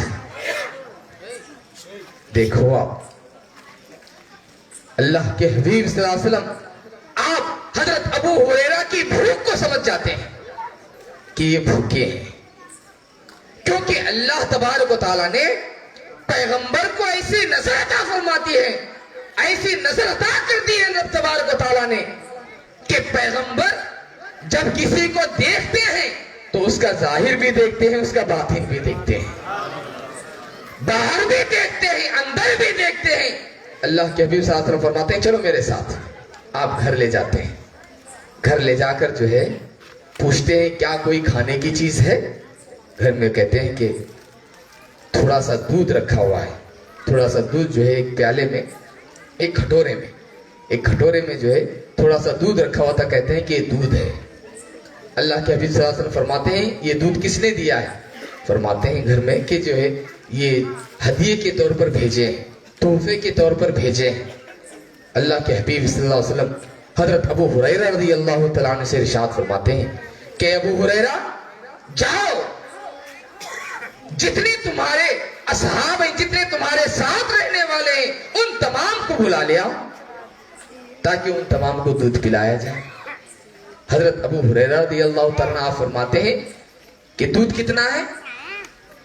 Speaker 2: دیکھو آپ اللہ کے حبیب صلی اللہ علیہ وسلم، آپ حضرت ابو ہریرہ کی بھوک کو سمجھ جاتے ہیں کہ یہ بھوکے ہیں. کیونکہ اللہ تبارک و تعالیٰ نے پیغمبر کو ایسی نظر عطا فرماتی ہے، ایسی نظر عطا کرتی ہے رب تبارک و تعالیٰ نے کہ پیغمبر جب کسی کو دیکھتے ہیں تو اس کا ظاہر بھی دیکھتے ہیں، اس کا باطن بھی دیکھتے ہیں، باہر بھی دیکھتے ہیں، اندر بھی دیکھتے ہیں. اللہ کے حبیب صلی اللہ علیہ وسلم فرماتے ہیں چلو میرے ساتھ. آپ گھر لے جاتے ہیں. گھر لے جا کر جو ہے پوچھتے ہیں کیا کوئی کھانے کی چیز ہے. گھر میں کہتے ہیں کہ تھوڑا سا دودھ رکھا ہوا ہے. تھوڑا سا دودھ جو ہے ایک پیالے میں، ایک کھٹورے میں جو ہے تھوڑا سا دودھ رکھا ہوا تھا. کہتے ہیں کہ یہ دودھ ہے. اللہ کے حبیب صلی اللہ علیہ وسلم فرماتے ہیں یہ دودھ کس نے دیا ہے؟ فرماتے ہیں گھر میں کہ جو ہے یہ ہدیے کے طور پر بھیجے، تحفے کے طور پر بھیجے. اللہ کے حبیب صلی اللہ علیہ وسلم حضرت ابو ہریرہ رضی اللہ تعالیٰ عنہ سے ارشاد فرماتے ہیں کہ ابو ہریرہ جاؤ، جتنے تمہارے اصحاب ہیں، جتنے تمہارے ساتھ رہنے والے ہیں، ان تمام کو بلا لیا تاکہ ان تمام کو دودھ پلایا جائے. حضرت ابو ہریرہ رضی اللہ تعالیٰ عنہ فرماتے ہیں کہ دودھ کتنا ہے؟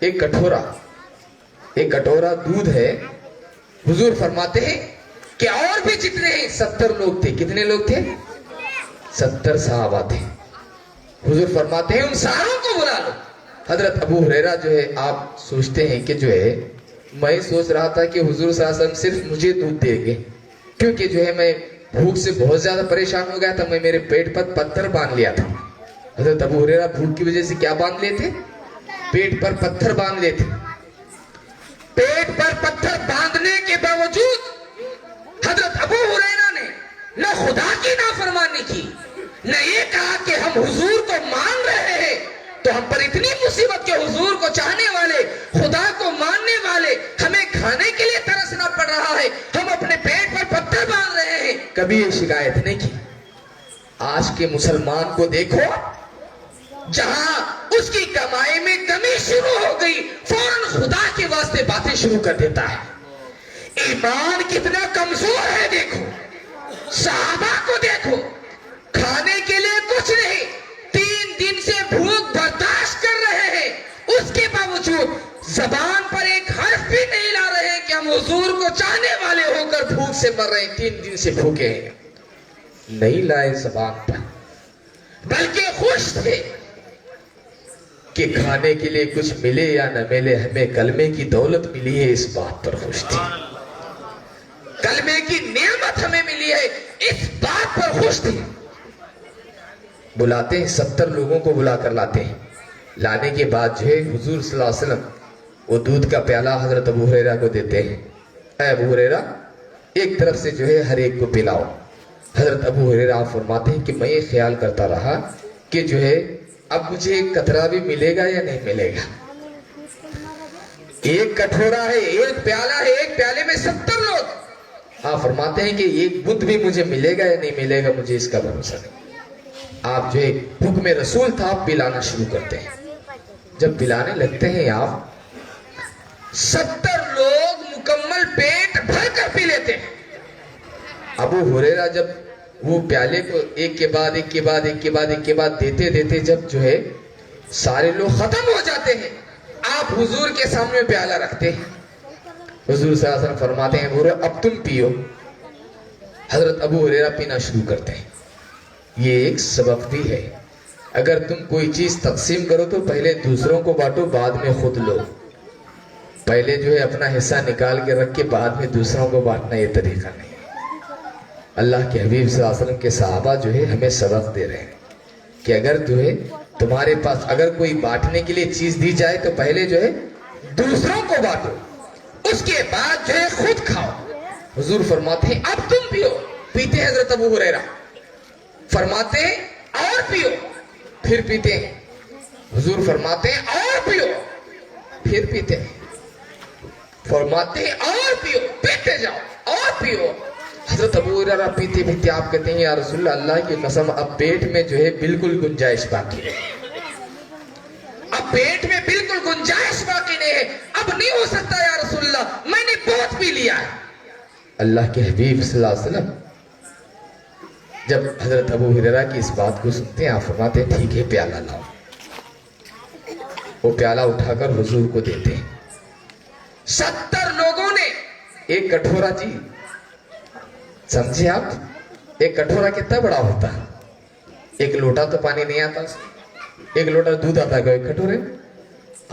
Speaker 2: ایک کٹورا دودھ ہے. حضور فرماتے ہیں کہ اور بھی جتنے ہیں 70 لوگ تھے. کتنے لوگ تھے؟ 70 صحابہ تھے. حضور فرماتے ہیں ان ساروں کو بلا لو. حضرت ابو ہریرہ جو ہے آپ سوچتے ہیں کہ جو ہے میں سوچ رہا تھا کہ حضور صلی اللہ علیہ وسلم صرف مجھے دودھ دیں گے، کیونکہ جو ہے میں بھوک سے بہت زیادہ پریشان ہو گیا تھا. میں میرے پیٹ پر پتھر باندھ لیا تھا. حضرت ابو ہریرہ بھوک کی وجہ سے کیا باندھ لیے تھے؟ پیٹ پر پتھر باندھ لیے تھے. پیٹ پر پتھر باندھنے کے باوجود حضرت ابو ہریرہ نے نہ خدا کی نافرمانی کی، نہ یہ کہا کہ ہم حضور کو مان رہے ہیں تو ہم پر اتنی مصیبت کہ حضور کو چاہنے والے، خدا کو ماننے والے، ہمیں کھانے کے لیے ترسنا پڑ رہا ہے، ہم اپنے پیٹ پر پتھر باندھ رہے ہیں. کبھی یہ شکایت نہیں کی. آج کے مسلمان کو دیکھو، جہاں اس کی کمائی میں کمی شروع ہو گئی فوراً خدا کے واسطے باتیں شروع کر دیتا ہے. ایمان کتنا کمزور ہے دیکھو. صحابہ کو دیکھو، کھانے کے لیے کچھ نہیں، 3 دن سے بھوک برداشت کر رہے ہیں، اس کے باوجود زبان پر ایک حرف بھی نہیں لا رہے ہیں کہ ہم حضور کو چاہنے والے ہو کر بھوک سے مر رہے ہیں. 3 دن سے بھوکے ہیں، نہیں لائے زبان پر، بلکہ خوش تھے کہ کھانے کے لیے کچھ ملے یا نہ ملے، ہمیں کلمے کی دولت ملی ہے، اس بات پر خوش تھے. کلمے کی نعمت لی ہے, اس بات پر خوش تھے. بلاتے ہیں 70 لوگوں کو بلا کر لاتے ہیں. لانے کے بعد جو ہے حضور صلی اللہ علیہ وسلم وہ دودھ کا پیالہ حضرت ابو ہریرہ کو دیتے ہیں. اے ابو ہریرہ, ایک طرف سے جو ہے ہر ایک کو پلاؤ. حضرت ابو ہریرہ فرماتے ہیں کہ میں یہ خیال کرتا رہا کہ جو ہے اب مجھے ایک قطرہ بھی ملے گا یا نہیں ملے گا. ایک کٹورا ہے, ایک پیالہ ہے, ایک پیالے میں 70 لوگ. آپ فرماتے ہیں کہ ایک بند بھی مجھے ملے گا یا نہیں ملے گا, مجھے اس کا بھروسہ نہیں. آپ جو ہے حکم رسول تھا, آپ پلانا شروع کرتے ہیں. جب پلانے لگتے ہیں آپ 70 لوگ مکمل پیٹ بھر کر پی لیتے ہیں. ابو ہریرہ جب وہ پیالے کو ایک کے بعد ایک کے بعد ایک کے بعد ایک کے بعد دیتے دیتے جب جو ہے سارے لوگ ختم ہو جاتے ہیں, آپ حضور کے سامنے پیالہ رکھتے ہیں. حضور صلی اللہ علیہ وسلم فرماتے ہیں ابو ہریرہ اب تم پیو. حضرت ابو ہریرہ پینا شروع کرتے ہیں. یہ ایک سبق بھی ہے, اگر تم کوئی چیز تقسیم کرو تو پہلے دوسروں کو بانٹو, بعد میں خود لو. پہلے جو ہے اپنا حصہ نکال کے رکھ کے بعد میں دوسروں کو بانٹنا یہ طریقہ نہیں. اللہ کے حبیب صلی اللہ علیہ وسلم کے صحابہ جو ہے ہمیں سبق دے رہے ہیں کہ اگر جو ہے تمہارے پاس اگر کوئی بانٹنے کے لیے چیز دی جائے تو پہلے جو ہے دوسروں کو بانٹو, اس کے بعد جو ہے خود کھاؤ. حضور فرماتے ہیں اب تم پیو. پیتے ہیں حضرت ابو ہریرہ, فرماتے ہیں اور پیو, پھر پیتے ہیں. حضور فرماتے ہیں اور پیو, پھر پیتے ہیں. فرماتے ہیں اور پیو, پیتے جاؤ اور پیو. حضرت ابو ہریرہ پیتے پیتے آپ کہتے ہیں یا رسول اللہ, اللہ کی قسم اب پیٹ میں جو ہے بالکل گنجائش باقی ہے. اب پیٹ میں بالکل گنجائش باقی نہیں ہے, اب نہیں ہو سکتا یا رسول اللہ, میں نے بہت پی لیا ہے. اللہ کے حبیب صلی اللہ علیہ وسلم جب حضرت ابو ہریرہ کی اس بات کو سنتے ہیں, آپ فرماتے ہیں ٹھیک ہے پیالہ لاؤ. وہ پیالہ اٹھا کر حضور کو دیتے ہیں. 70 لوگوں نے ایک کٹورا, جی سمجھے آپ, ایک کٹورا کتنا بڑا ہوتا, ایک لوٹا تو پانی نہیں آتا, ایک لوٹا دودھ آتا ہے ایک کٹورے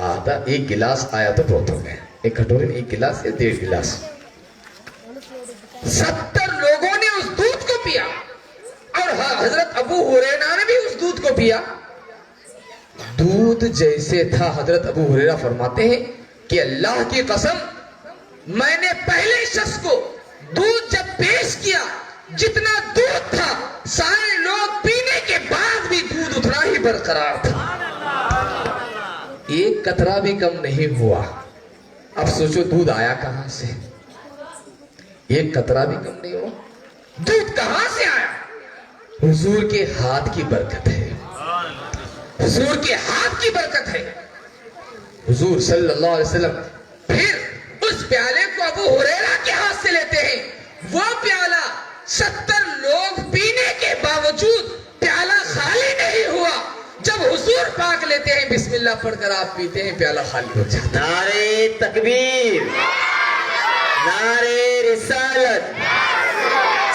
Speaker 2: آتا, ایک گلاس آیا تو بہت ہو گیا. ایک کٹورے میں ایک گلاس یا 1.5 گلاس. 70 لوگوں نے اس دودھ کو پیا اور حضرت ابو ہریرہ نے بھی اس دودھ کو پیا. دودھ جیسے تھا, حضرت ابو ہریرہ فرماتے ہیں کہ اللہ کی قسم میں نے پہلے شخص کو دودھ جب پیش کیا, جتنا دودھ تھا سارے لوگ پینے کے بعد بھی دودھ اتنا ہی برقرار تھا, ایک قطرہ بھی کم نہیں ہوا. اب سوچو دودھ آیا کہاں سے, ایک قطرہ بھی کم نہیں ہوا. دودھ کہاں سے آیا؟ حضور کے ہاتھ کی برکت ہے, حضور کے ہاتھ کی برکت ہے. حضور صلی اللہ علیہ وسلم پھر اس پیالے کو ابو ہریرہ کے ہاتھ سے لیتے ہیں. وہ پیالہ 70 لوگ پینے کے باوجود پیالہ خالی نہیں ہوا. جب حضور پاک لیتے ہیں بسم اللہ پڑھ کر آپ پیتے ہیں, پیالہ خالی ہو جاتا.
Speaker 4: نعرے تکبیر, نعرے رسالت,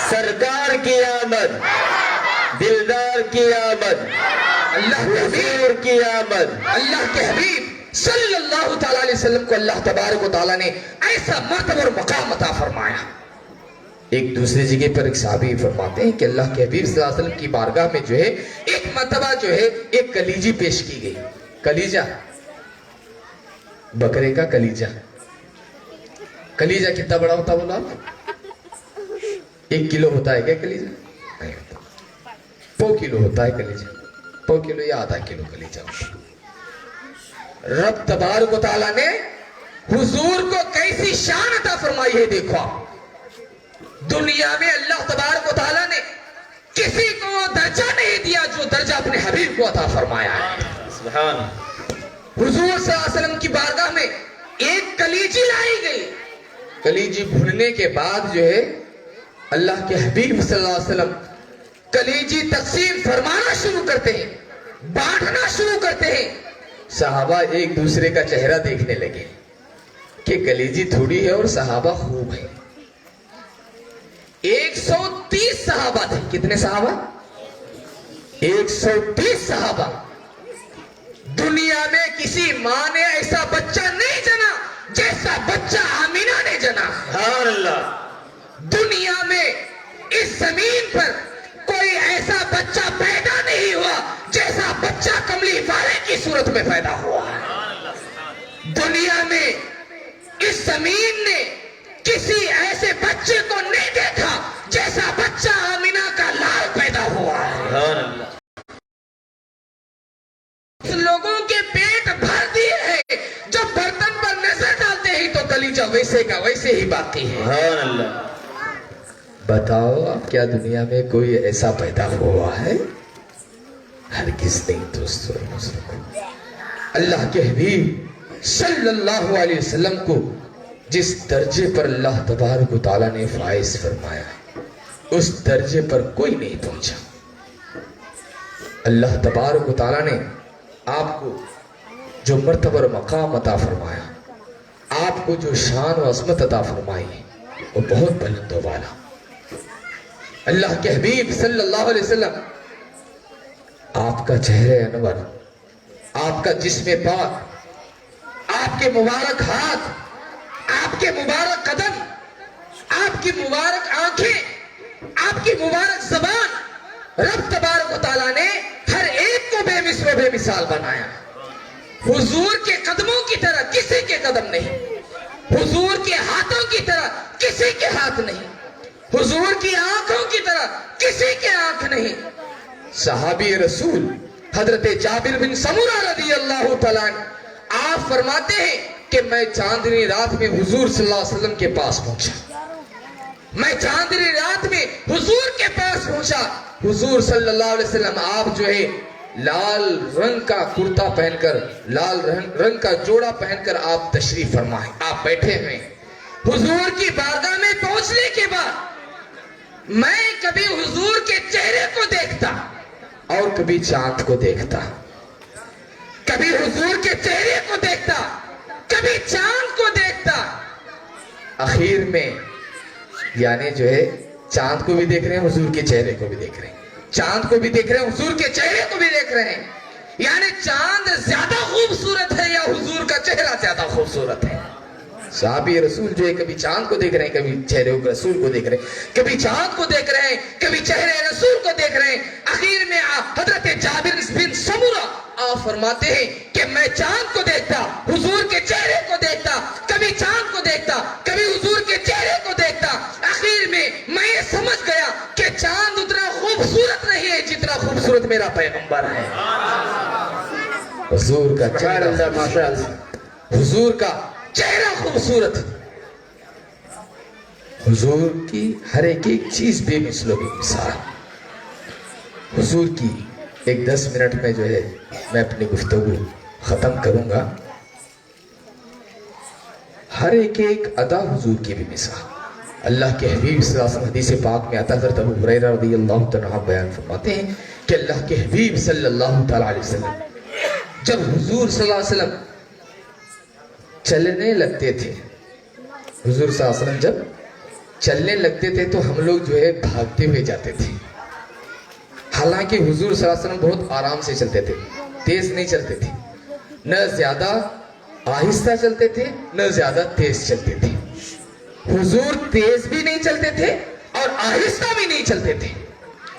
Speaker 4: سرکار کی آمد, دلدار کی آمد,
Speaker 2: اللہ کے حبیب
Speaker 4: کی آمد.
Speaker 2: اللہ کے حبیب صلی اللہ تعالیٰ علیہ وسلم کو اللہ تبارک و تعالیٰ نے ایسا مرتبہ اور مقام عطا فرمایا. ایک دوسری جگہ پر ایک صحابی فرماتے ہیں کہ اللہ کے حبیب صلی اللہ علیہ وسلم کی بارگاہ میں جو ہے ایک مرتبہ جو ہے ایک کلیجی پیش کی گئی. کلیجہ, بکرے کا کلیجہ. کلیجہ کتنا بڑا ہوتا بولا آپ؟ 1 کلو ہوتا ہے کیا کلیجہ؟ نہیں ہوتا, 1.5 کلو ہوتا ہے کلیجہ, 1.5 کلو یا ½ کلو کلیجہ ہوتا. رب تبارک و تعالیٰ نے حضور کو کیسی شان عطا فرمائی ہے. دیکھو آپ, دنیا میں اللہ تبارک و تعالیٰ نے کسی کو درجہ نہیں دیا جو درجہ اپنے حبیب کو عطا فرمایا ہے.
Speaker 4: سبحان.
Speaker 2: حضور صلی اللہ علیہ وسلم کی بارگاہ میں ایک کلیجی لائی گئی. کلیجی بھوننے کے بعد جو ہے اللہ کے حبیب صلی اللہ علیہ وسلم کلیجی تقسیم فرمانا شروع کرتے ہیں, بانٹنا شروع کرتے ہیں. صحابہ ایک دوسرے کا چہرہ دیکھنے لگے کہ کلیجی تھوڑی ہے اور صحابہ خوب ہے. 130 صحابہ تھے. کتنے صحابہ؟ 130 صحابہ. دنیا میں کسی ماں نے ایسا بچہ نہیں جنا جیسا بچہ آمینہ نے جنا.
Speaker 4: سبحان اللہ.
Speaker 2: دنیا میں اس زمین پر کوئی ایسا بچہ پیدا نہیں ہوا جیسا بچہ کملی والے کی صورت میں پیدا ہوا ہے۔ دنیا میں اس زمین نے کسی ایسے بچے کو نہیں دیکھا جیسا بچہ آمینہ کا لال پیدا ہوا ہے۔ لوگوں کے پیٹ بھر دیے ہیں، جب برتن پر نظر ڈالتے ہیں تو کلیجہ ویسے کا ویسے ہی باقی ہے۔ بتاؤ اب کیا دنیا میں کوئی ایسا پیدا ہوا ہے؟ ہرگز نہیں دوستو اور بزرگوں۔ اللہ کے حبیب صلی اللہ علیہ وسلم کو جس درجے پر اللہ تبارک و تعالیٰ نے فائز فرمایا اس درجے پر کوئی نہیں پہنچا۔ اللہ تبارک و تعالیٰ نے آپ کو جو مرتبہ اور مقام عطا فرمایا، آپ کو جو شان و عظمت عطا فرمائی وہ بہت بلند و بالا۔ اللہ کے حبیب صلی اللہ علیہ وسلم آپ کا چہرہ انور، آپ کا جسم پاک، آپ کے مبارک ہاتھ، آپ کے مبارک قدم، آپ کی مبارک آنکھیں، آپ کی مبارک زبان، رب تبارک و تعالیٰ نے ہر ایک کو بے مثل و بے مثال بنایا۔ حضور کے قدموں کی طرح کسی کے قدم نہیں، حضور کے ہاتھوں کی طرح کسی کے ہاتھ نہیں، حضور کی آنکھوں کی طرح کسی کے آنکھ نہیں۔ صحابی رسول حضرت جابر بن سمرہ رضی اللہ تعالیٰ عنہ آپ فرماتے ہیں کہ میں چاندنی رات میں حضور صلی اللہ علیہ وسلم کے پاس پہنچا، میں چاندنی رات میں حضور کے پاس پہنچا۔ حضور صلی اللہ علیہ وسلم آپ جو ہے لال رنگ کا کرتا پہن کر، لال رنگ کا جوڑا پہن کر آپ تشریف فرمائے، آپ بیٹھے ہوئے۔ حضور کی بارگاہ میں پہنچنے کے بعد میں کبھی حضور کے چہرے کو دیکھتا اور کبھی چاند کو دیکھتا، کبھی حضور کے چہرے کو دیکھتا، کبھی چاند کو دیکھتا۔ آخر میں یعنی جو ہے چاند کو بھی دیکھ رہے ہیں، حضور کے چہرے کو بھی دیکھ رہے ہیں، چاند کو بھی دیکھ رہے ہیں، حضور کے چہرے کو بھی دیکھ رہے ہیں۔ یعنی چاند زیادہ خوبصورت ہے یا حضور کا چہرہ زیادہ خوبصورت ہے؟ صحابی رسول جو ہے کبھی چاند کو دیکھ رہے ہیں، کبھی چہرے رسول کو دیکھ رہے ہیں، کبھی چاند کو دیکھ رہے ہیں، کبھی چہرے رسول کو دیکھ رہے ہیں۔ آخر میں حضرت جابر بن سمرہ آپ فرماتے ہیں کہ میں چاند کو دیکھتا، حضور کے چہرے کو دیکھتا، کبھی چاند کو دیکھتا، کبھی حضور کے چہرے کو دیکھتا۔ آخر میں یہ سمجھ گیا کہ چاند اتنا خوبصورت نہیں ہے جتنا خوبصورت میرا پیغمبر ہے۔ حضور کا چہرہ، حضور کا چہرہ خوبصورت، حضور کی ہر ایک چیز بے مثل و بے مثال۔ حضور کی ایک 10 منٹ میں جو ہے میں اپنی گفتگو ختم کروں گا۔ ہر ایک ادا حضور کی بھی مثال۔ اللہ کے حبیب صلی اللہ علیہ وسلم حدیث پاک میں آتا ہے، حضرت ابو ہریرہ رضی اللہ تعالیٰ بیان فرماتے ہیں کہ اللہ کے حبیب صلی اللہ تعالیٰ علیہ وسلم جب حضور صلی اللہ علیہ وسلم چلنے لگتے تھے، حضور صلی اللہ علیہ وسلم جب چلنے لگتے تھے تو ہم لوگ جو ہے بھاگتے ہوئے جاتے تھے۔ حالانکہ حضور صلی اللہ علیہ وسلم بہت آرام سے چلتے تھے، تیز نہیں چلتے تھے، نہ زیادہ آہستہ چلتے تھے نہ زیادہ تیز چلتے تھے۔ حضور تیز بھی نہیں چلتے تھے اور آہستہ بھی نہیں چلتے تھے۔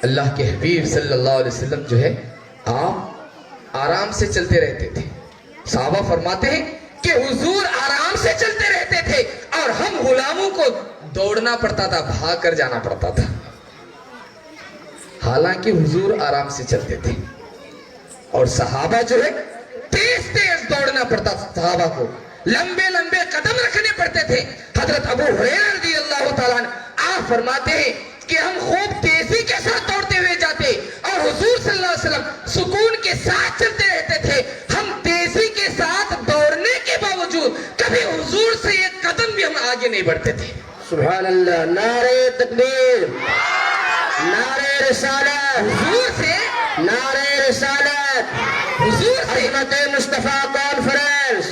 Speaker 2: اللہ کے حبیب صلی اللہ علیہ وسلم جو ہے آپ آرام سے چلتے رہتے تھے۔ صحابہ فرماتے ہیں کہ حضور آرام سے چلتے رہتے تھے اور ہم غلاموں کو دوڑنا پڑتا تھا، بھاگ کر جانا پڑتا تھا۔ حالانکہ حضور آرام سے چلتے تھے اور صحابہ جو ہے تیز تیز دوڑنا پڑتا تھا، صحابہ کو لمبے لمبے قدم رکھنے پڑتے تھے۔ حضرت ابو ہریرہ رضی اللہ تعالیٰ عنہ آپ فرماتے ہیں کہ ہم خوب تیزی کے ساتھ دوڑتے ہوئے جاتے اور حضور صلی اللہ علیہ وسلم سکون کے ساتھ چلتے رہتے تھے۔ ہم تیزی کے ساتھ دوڑنے کے باوجود کبھی حضور سے ایک قدم بھی ہم آگے نہیں بڑھتے تھے۔
Speaker 4: سبحان اللہ، نعرہ تکبیر، نعرہ رسالت،
Speaker 2: حضور سے
Speaker 4: نعرہ رسالت،
Speaker 2: حضور سے
Speaker 4: عظمت مصطفیٰ کانفرنس،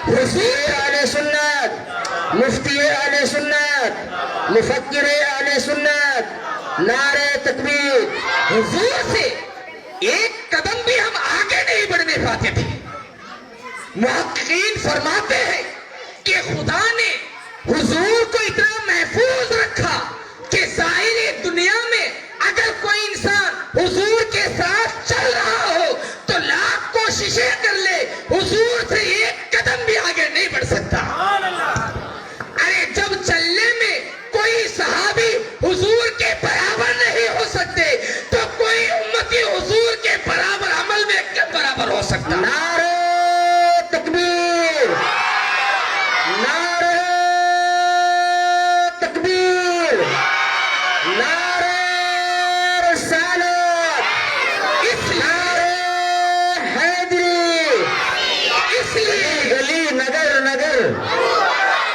Speaker 2: حضور
Speaker 4: اہل سنت، مفتی اہل سنت، مفکر اہل سنت، نعرہ تکبیر۔
Speaker 2: حضور سے ایک قدم بھی ہم آگے نہیں بڑھنے پاتے تھے۔ محققین فرماتے ہیں کہ خدا نے حضور کو اتنا محفوظ رکھا کہ ظاہری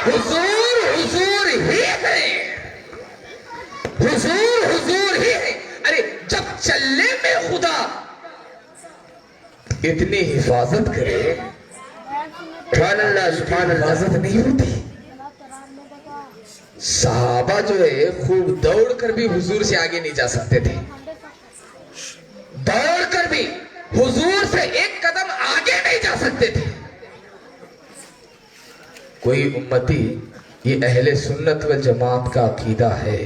Speaker 2: حضور حضور ہی ہے، حضور حضور ہی ہے۔ ارے جب چلنے میں خدا اتنی حفاظت کرے،
Speaker 4: سبحان اللہ سبحان اللہ۔
Speaker 2: حفاظت نہیں ہوتی۔ صحابہ جو ہے خوب دوڑ کر بھی حضور سے آگے نہیں جا سکتے تھے، دوڑ کر بھی حضور سے ایک قدم آگے نہیں جا سکتے تھے۔ کوئی امتی، یہ اہل سنت والجماعت کا عقیدہ ہے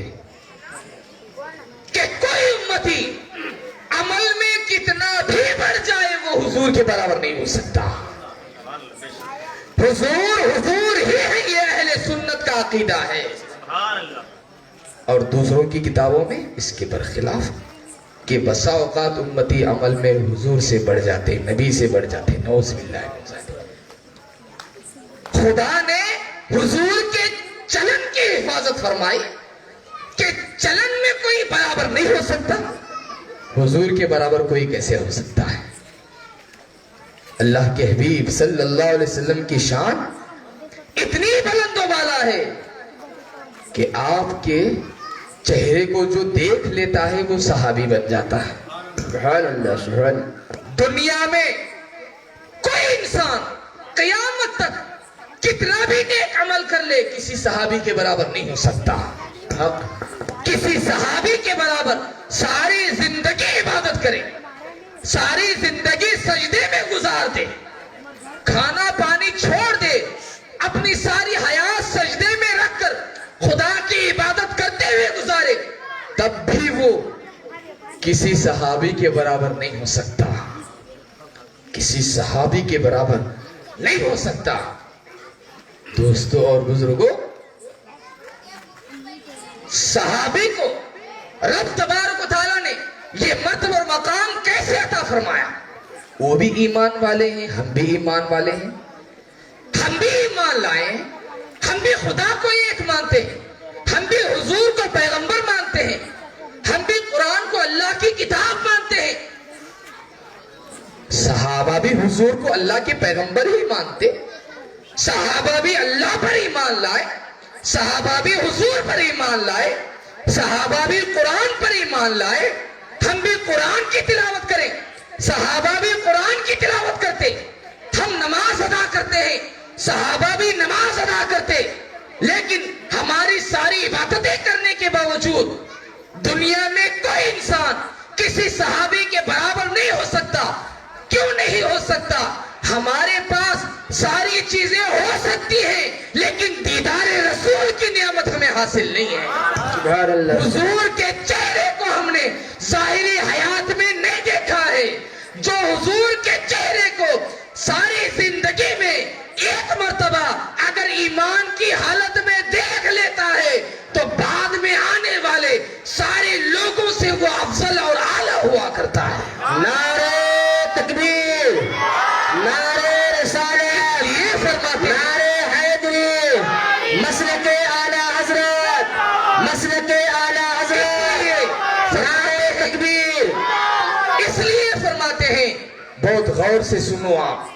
Speaker 2: کہ کوئی امتی عمل میں کتنا بھی بڑھ جائے وہ حضور کے برابر نہیں ہو سکتا۔ حضور حضور ہی ہے، یہ اہل سنت کا عقیدہ ہے۔ اور دوسروں کی کتابوں میں اس کے برخلاف کہ بسا اوقات امتی عمل میں حضور سے بڑھ جاتے، نبی سے بڑھ جاتے، نعوذ باللہ من ذالک۔ خدا نے حضور کے چلن کی حفاظت فرمائی کہ چلن میں کوئی برابر نہیں ہو سکتا، حضور کے برابر کوئی کیسے ہو سکتا ہے؟ اللہ کے حبیب صلی اللہ علیہ وسلم کی شان اتنی بلند و بالا ہے کہ آپ کے چہرے کو جو دیکھ لیتا ہے وہ صحابی بن جاتا ہے۔
Speaker 4: سبحان اللہ سبحان اللہ۔
Speaker 2: دنیا میں کوئی انسان قیامت تک کتنا بھی نیک عمل کر لے کسی صحابی کے برابر نہیں ہو سکتا۔ کسی صحابی کے برابر ساری زندگی عبادت کرے، ساری زندگی سجدے میں گزار دے، کھانا پانی چھوڑ دے، اپنی ساری حیات سجدے میں رکھ کر خدا کی عبادت کرتے ہوئے گزارے، تب بھی وہ کسی صحابی کے برابر نہیں ہو سکتا، کسی صحابی کے برابر نہیں ہو سکتا۔ دوستو اور بزرگوں، صحابی کو رب تبارک و تعالیٰ نے یہ مرتبہ اور مقام کیسے عطا فرمایا؟ وہ بھی ایمان والے ہیں، ہم بھی ایمان والے ہیں، ہم بھی ایمان لائے ہیں، ہم بھی خدا کو ایک مانتے ہیں، ہم بھی حضور کو پیغمبر مانتے ہیں، ہم بھی قرآن کو اللہ کی کتاب مانتے ہیں۔ صحابہ بھی حضور کو اللہ کے پیغمبر ہی مانتے، صحابہ بھی اللہ پر ایمان لائے، صحابہ بھی حضور پر ایمان لائے، صحابہ بھی قرآن پر ایمان لائے۔ ہم بھی قرآن کی تلاوت کریں، صحابہ بھی قرآن کی تلاوت کرتے، ہم نماز ادا کرتے ہیں، صحابہ بھی نماز ادا کرتے، لیکن ہماری ساری عبادتیں کرنے کے باوجود دنیا میں کوئی انسان کسی صحابی کے برابر نہیں ہو سکتا۔ کیوں نہیں ہو سکتا؟ ہمارے پاس ساری چیزیں ہو سکتی ہیں لیکن دیدار رسول کی نعمت ہمیں حاصل نہیں ہے۔
Speaker 4: سبحان اللہ۔
Speaker 2: حضور کے چہرے کو ہم نے ظاہری حیات میں نہیں دیکھا ہے۔ جو حضور کے چہرے کو ساری زندگی میں ایک مرتبہ اگر ایمان کی حالت میں دیکھ لیتا ہے تو بعد میں آنے والے سارے لوگوں سے وہ افضل اور اعلیٰ ہوا کرتا ہے۔
Speaker 4: نعرہ تکبیر، نعرہ رسالت،
Speaker 2: یہ فرماتے ہیں
Speaker 4: نعرہ حیدری، مسلک اعلی حضرت، مسلک اعلی حضرت، نعرہ تکبیر۔
Speaker 2: اس لیے فرماتے ہیں، بہت غور سے سنو آپ،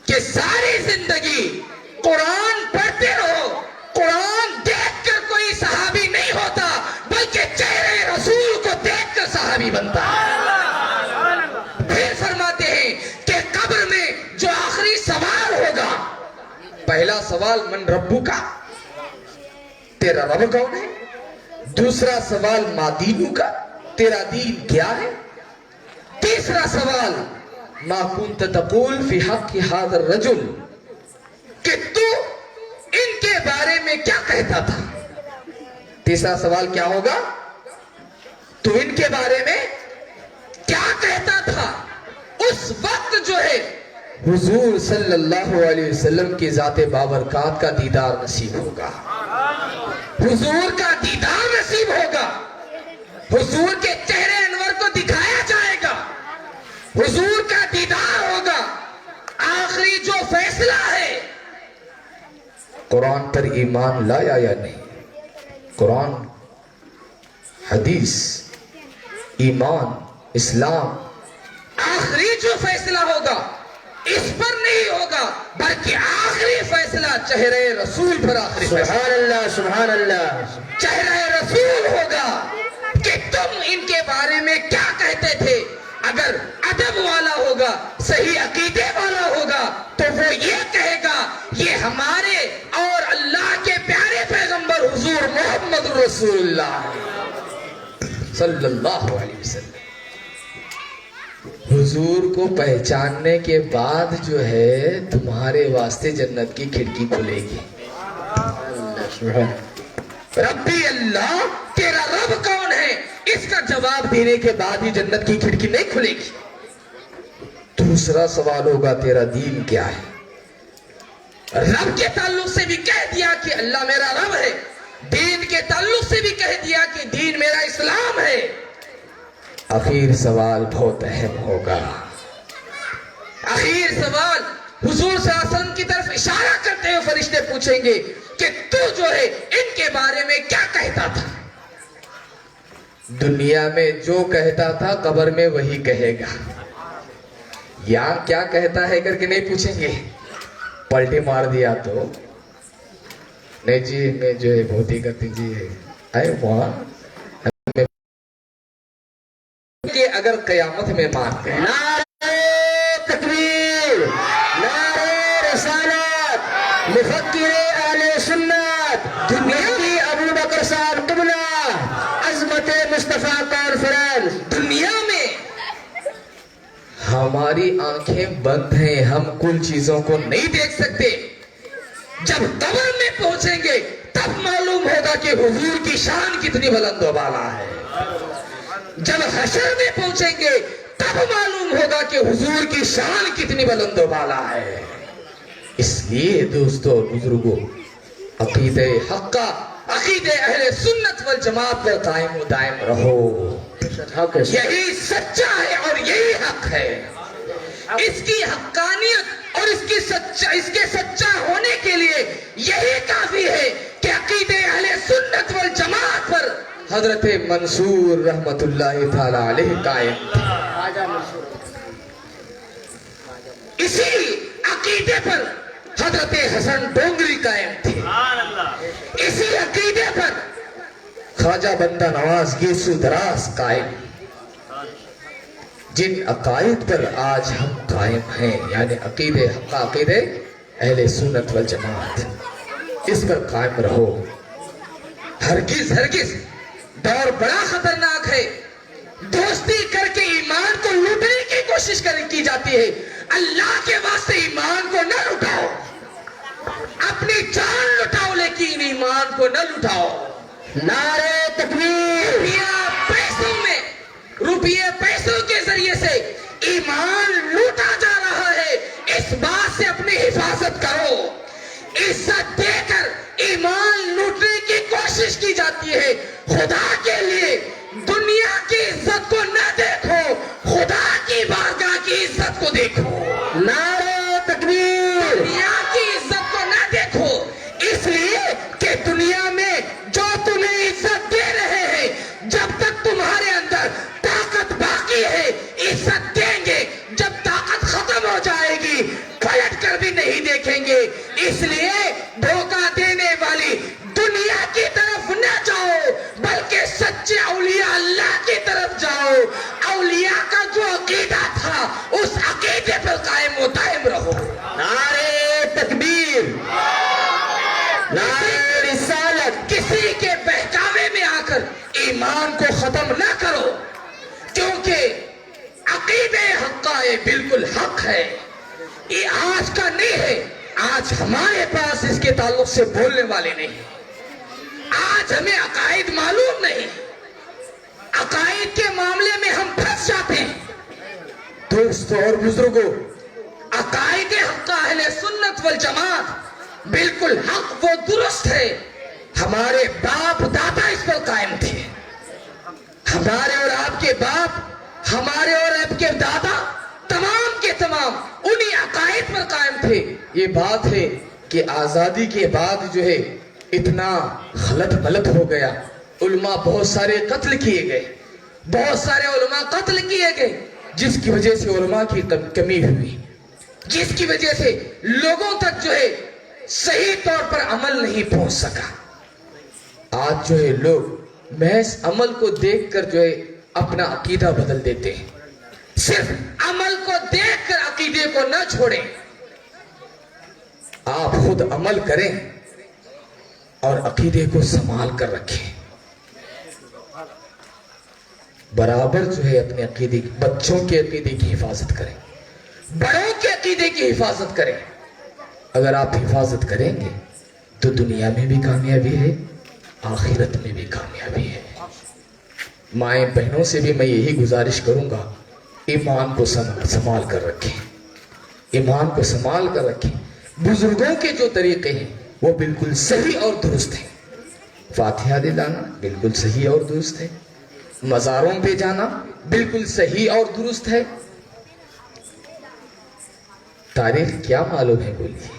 Speaker 2: کہ ساری زندگی قرآن پڑھتے رہو، قرآن دیکھ کر کوئی صحابی نہیں ہوتا بلکہ چہرے رسول کو دیکھ کر صحابی بنتا ہے۔ پھر فرماتے ہیں کہ قبر میں جو آخری سوال ہوگا، پہلا سوال من ربو کا، تیرا رب کون ہے؟ دوسرا سوال ما دینو کا، تیرا دین کیا ہے؟ تیسرا سوال ما کنت تقول فی حق هذا الرجل، کہ تو ان کے بارے میں کیا کہتا تھا؟ تیسرا سوال کیا ہوگا؟ تو ان کے بارے میں کیا کہتا تھا؟ اس وقت جو ہے حضور صلی اللہ علیہ وسلم کی ذات بابرکات کا دیدار نصیب ہوگا، حضور کا دیدار نصیب ہوگا، حضور کے چہرے انور کو دکھایا جائے گا، حضور کا دیدار ہوگا۔ آخری جو فیصلہ ہے، قرآن پر ایمان لایا یا نہیں، قرآن، حدیث، ایمان، اسلام، آخری جو فیصلہ ہوگا اس پر نہیں نہیں ہوگا بلکہ آخری فیصلہ چہرے رسول پر آخری فیصلہ
Speaker 4: سبحان اللہ سبحان اللہ.
Speaker 2: چہرہ رسول ہوگا کہ تم ان کے بارے میں کیا کہتے تھے. اگر ادب والا ہوگا صحیح عقیدے والا ہوگا تو وہ یہ کہے گا یہ ہمارے اور اللہ کے پیارے پیغمبر حضور محمد رسول اللہ صلی اللہ علیہ وسلم. حضور کو پہچاننے کے بعد جو ہے تمہارے واسطے جنت کی کھڑکی کھلے گی. ربی اللہ تیرا رب کون ہے اس کا جواب دینے کے بعد ہی جنت کی کھڑکی نہیں کھلے گی. دوسرا سوال ہوگا تیرا دین کیا ہے. رب کے تعلق سے بھی کہہ دیا کہ اللہ میرا رب ہے. دین کے تعلق سے بھی کہہ دیا کہ دین میرا اسلام ہے. آخر سوال بہت اہم ہوگا. آخر سوال حضور صلی اللہ علیہ وسلم کی طرف اشارہ کرتے ہوئے فرشتے پوچھیں گے کہ تو جو ہے ان کے بارے میں کیا کہتا تھا. دنیا میں جو کہتا تھا قبر میں وہی کہے گا. یہاں کیا کہتا ہے کر کے نہیں پوچھیں گے. پلٹی مار دیا تو نہیں جی میں جو ہے بہت ہی کرتی جی آئے وہاں کہ اگر قیامت میں مانتے ہیں.
Speaker 4: نعرہ تکبیر، نعرہ رسالت، مفکر اہل سنت مفتی ابو بکر صاحب قبلہ، عظمت مصطفیٰ کانفرنس.
Speaker 2: دنیا میں ہماری آنکھیں بند ہیں، ہم کل چیزوں کو نہیں دیکھ سکتے. جب قبر میں پہنچیں گے تب معلوم ہوگا کہ حضور کی شان کتنی بلند و بالا ہے. جب حشر میں پہنچیں گے تب معلوم ہوگا کہ حضور کی شان کتنی بلند و بالا ہے. اس لیے دوستو اور بزرگوں عقیدہ حقہ عقیدہ اہل سنت والجماعت پر قائم و دائم رہو. یہی سچا ہے اور یہی حق ہے. اس کی حقانیت اور اس کے سچا ہونے کے لیے یہی کافی ہے کہ عقیدہ اہل سنت والجماعت پر حضرت منصور رحمت اللہ تعالی علیہ قائم تھے. اسی عقیدے پر حضرت حسن ڈونگری قائم تھے. اسی عقیدے پر خواجہ بندہ نواز گیسو دراز قائم. جن عقائد پر آج ہم قائم ہیں یعنی عقیدہ حق عقیدہ اہل سنت والجماعت، اس پر قائم رہو. ہرگز ہرگز دور بڑا خطرناک ہے. دوستی کر کے ایمان کو لوٹنے کی کوشش کی جاتی ہے. اللہ کے واسطے ایمان کو نہ لٹاؤ. اپنی جان لٹاؤ لیکن ایمان کو نہ لٹاؤ.
Speaker 4: نعرہ تکبیر،
Speaker 2: روپیے پیسوں کے ذریعے سے ایمان لوٹا جا رہا ہے. اس بات سے اپنی حفاظت کرو. عزت دے کر ایمان لوٹنے کی کوشش کی جاتی ہے. خدا کے لیے دنیا کی عزت کو نہ دیکھو، خدا کی بارگاہ کی عزت کو دیکھو.
Speaker 4: نعرہ تکبیر،
Speaker 2: دنیا کی عزت کو نہ دیکھو. اس لیے کہ دنیا میں جو تمہیں عزت دے رہے ہیں جب تک تمہارے اندر طاقت باقی ہے عزت دیں گے. جب طاقت ختم ہو جائے گی پلٹ کر بھی نہیں دیکھیں گے. اس لیے دھوکہ دینے والی دنیا کی طرف نہ جاؤ بلکہ سچے اولیاء اللہ کی طرف جاؤ. اولیاء کا جو عقیدہ تھا اس عقیدے پر قائم و دائم رہو.
Speaker 4: نعرہ تکبیر، نعرہ رسالت.
Speaker 2: کسی کے بہکاوے میں آ کر ایمان کو ختم نہ کرو کیونکہ عقیدہ حقہ بالکل حق ہے. یہ آج کا نہیں ہے. آج ہمارے پاس اس کے تعلق سے بولنے والے نہیں. آج ہمیں عقائد معلوم نہیں. عقائد کے معاملے میں ہم پھنس جاتے ہیں. دوستو اور بزرگوں عقائد حق اہل سنت والجماعت بالکل حق و درست ہے. ہمارے باپ دادا اس پر قائم تھے. ہمارے اور آپ کے باپ، ہمارے اور آپ کے دادا تمام کے تمام انہی عقائد پر قائم تھے. یہ بات ہے کہ آزادی کے بعد جو ہے اتنا غلط ملت ہو گیا. علماء بہت سارے قتل کیے گئے، بہت سارے علماء قتل کیے گئے جس کی وجہ سے علماء کی کمی ہوئی. جس کی وجہ سے لوگوں تک جو ہے صحیح طور پر عمل نہیں پہنچ سکا. آج جو ہے لوگ محض عمل کو دیکھ کر جو ہے اپنا عقیدہ بدل دیتے ہیں. صرف عمل کو دیکھ کر عقیدے کو نہ چھوڑیں. آپ خود عمل کریں اور عقیدے کو سنبھال کر رکھیں. برابر جو ہے اپنے عقیدے، بچوں کے عقیدے کی حفاظت کریں، بڑوں کے عقیدے کی حفاظت کریں. اگر آپ حفاظت کریں گے تو دنیا میں بھی کامیابی ہے، آخرت میں بھی کامیابی ہے. مائیں بہنوں سے بھی میں یہی گزارش کروں گا، ایمان کو سنبھال کر رکھیں، ایمان کو سنبھال کر رکھیں. بزرگوں کے جو طریقے ہیں وہ بالکل صحیح اور درست ہیں. فاتحہ دلانا بالکل صحیح اور درست ہے. مزاروں پہ جانا بالکل صحیح اور درست ہے. تاریخ کیا معلوم ہے؟ بولیے،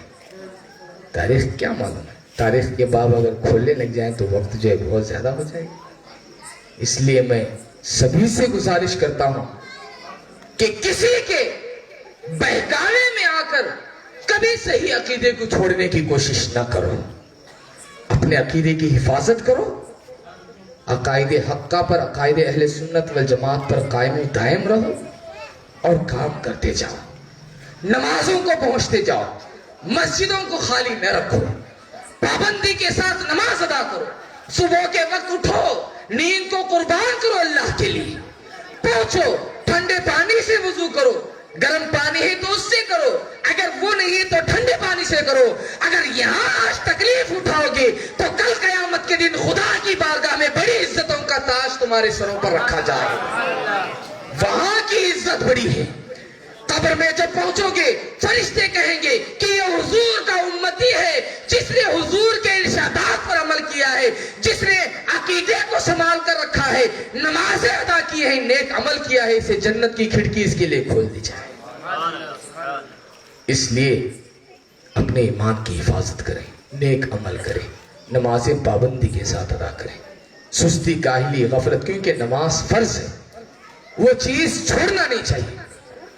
Speaker 2: تاریخ کیا معلوم ہے؟ تاریخ کے باب اگر کھولنے لگ جائیں تو وقت جو ہے بہت زیادہ ہو جائے گا. اس لیے میں سبھی سے گزارش کرتا ہوں کہ کسی کے بہکاوے میں آ کر کبھی صحیح عقیدے کو چھوڑنے کی کوشش نہ کرو. اپنے عقیدے کی حفاظت کرو. عقائد حقہ پر، عقائد اہل سنت والجماعت پر قائم و دائم رہو اور کام کرتے جاؤ. نمازوں کو پہنچتے جاؤ، مسجدوں کو خالی نہ رکھو، پابندی کے ساتھ نماز ادا کرو. صبح کے وقت اٹھو، نیند کو قربان کرو اللہ کے لیے. پہنچو، ٹھنڈے پانی سے وضو کرو. گرم پانی ہے تو اس سے کرو، اگر وہ نہیں ہے تو ٹھنڈے پانی سے کرو. اگر یہاں آج تکلیف اٹھاؤ گے تو کل قیامت کے دن خدا کی بارگاہ میں بڑی عزتوں کا تاج تمہارے سروں پر رکھا جائے. وہاں کی عزت بڑی ہے. قبر میں جب پہنچو گے فرشتے کہیں گے کہ یہ حضور کا امتی ہے، جس نے حضور کے ارشادات پر عمل کیا ہے، جس نے عقیدے کو سنبھال کر رکھا ہے، نمازیں ادا کی ہیں، نیک عمل کیا ہے، اسے جنت کی کھڑکی اس کے لیے کھول دی جائے. اس لیے اپنے ایمان کی حفاظت کریں، نیک عمل کریں، نمازیں پابندی کے ساتھ ادا کریں. سستی، کاہلی، غفلت، کیونکہ نماز فرض ہے، وہ چیز چھوڑنا نہیں چاہیے.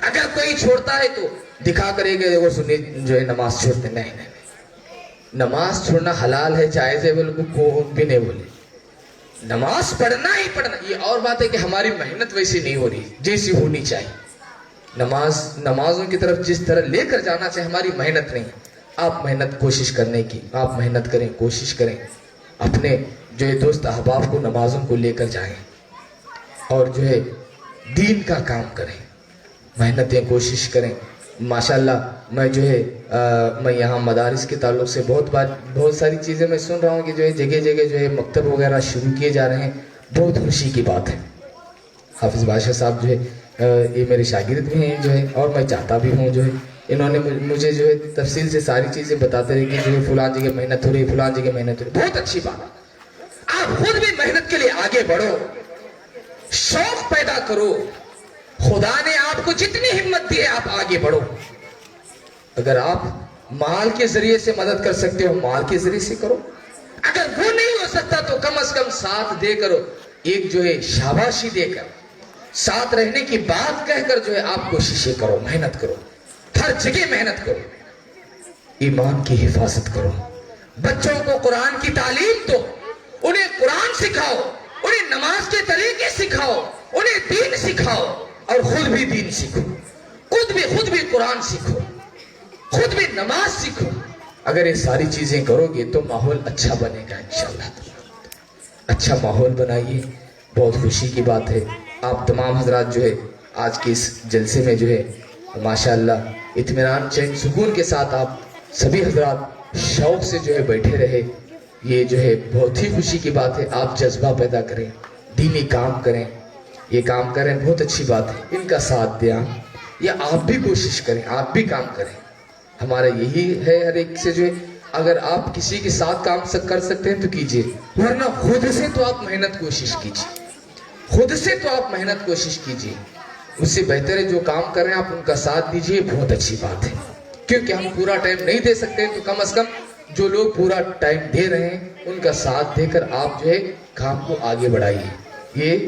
Speaker 2: اگر کوئی چھوڑتا ہے تو دکھا کرے گا دیکھو سنی جو ہے نماز چھوڑتے. نہیں نہیں، نماز چھوڑنا حلال ہے، جائز ہے، بالکل کوئی بھی نہیں بولے. نماز پڑھنا ہی پڑھنا. یہ اور بات ہے کہ ہماری محنت ویسی نہیں ہو رہی جیسی ہونی چاہیے. نمازوں کی طرف جس طرح لے کر جانا چاہیے، ہماری محنت نہیں. آپ محنت کوشش کرنے کی، آپ محنت کریں، کوشش کریں. اپنے جو ہے دوست احباب کو نمازوں کو لے کر جائیں اور جو ہے دین کا کام کریں، محنتیں کوشش کریں. ماشاءاللہ میں جو ہے میں یہاں مدارس کے تعلق سے بہت ساری چیزیں میں سن رہا ہوں کہ جو ہے جگہ جگہ جو ہے مکتب وغیرہ شروع کیے جا رہے ہیں. بہت خوشی کی بات ہے. حافظ بادشاہ صاحب جو ہے یہ میرے شاگرد بھی ہیں جو ہے، اور میں چاہتا بھی ہوں جو ہے انہوں نے مجھے جو ہے تفصیل سے ساری چیزیں بتاتے رہے کہ جو ہے فلان جگہ محنت ہو رہی ہے، فلان جگہ محنت ہو رہی ہے. بہت اچھی بات. آپ خود بھی محنت کے لیے آگے بڑھو، شوق پیدا کرو. خدا نے آپ کو جتنی ہمت دی ہے آپ آگے بڑھو. اگر آپ مال کے ذریعے سے مدد کر سکتے ہو، مال کے ذریعے سے کرو. اگر وہ نہیں ہو سکتا تو کم از کم ساتھ دے کرو، ایک جو ہے شاباشی دے کر، ساتھ رہنے کی بات کہہ کر جو ہے آپ کوششیں کرو، محنت کرو، ہر جگہ محنت کرو. ایمان کی حفاظت کرو. بچوں کو قرآن کی تعلیم دو، انہیں قرآن سکھاؤ، انہیں نماز کے طریقے سکھاؤ، انہیں دین سکھاؤ اور خود بھی دین سیکھو. خود بھی قرآن سیکھو، خود بھی نماز سیکھو. اگر یہ ساری چیزیں کرو گے تو ماحول اچھا بنے گا انشاءاللہ. اچھا ماحول بنائیے. بہت خوشی کی بات ہے آپ تمام حضرات جو ہے آج کے اس جلسے میں جو ہے ماشاءاللہ اطمینان، چین، سکون کے ساتھ آپ سبھی حضرات شوق سے جو ہے بیٹھے رہے. یہ جو ہے بہت ہی خوشی کی بات ہے. آپ جذبہ پیدا کریں، دینی کام کریں. یہ کام کریں، بہت اچھی بات ہے. ان کا ساتھ دیں یا آپ بھی کوشش کریں، آپ بھی کام کریں. ہمارا یہی ہے ہر ایک سے جو ہے اگر آپ کسی کے ساتھ کام کر سکتے ہیں تو کیجئے، ورنہ خود سے تو آپ محنت کوشش کیجئے. خود سے تو آپ محنت کوشش کیجئے. اس سے بہتر ہے جو کام کر رہے ہیں آپ ان کا ساتھ دیجئے. بہت اچھی بات ہے. کیونکہ ہم پورا ٹائم نہیں دے سکتے تو کم از کم جو لوگ پورا ٹائم دے رہے ہیں ان کا ساتھ دے کر آپ جو ہے کام کو آگے بڑھائیے. یہ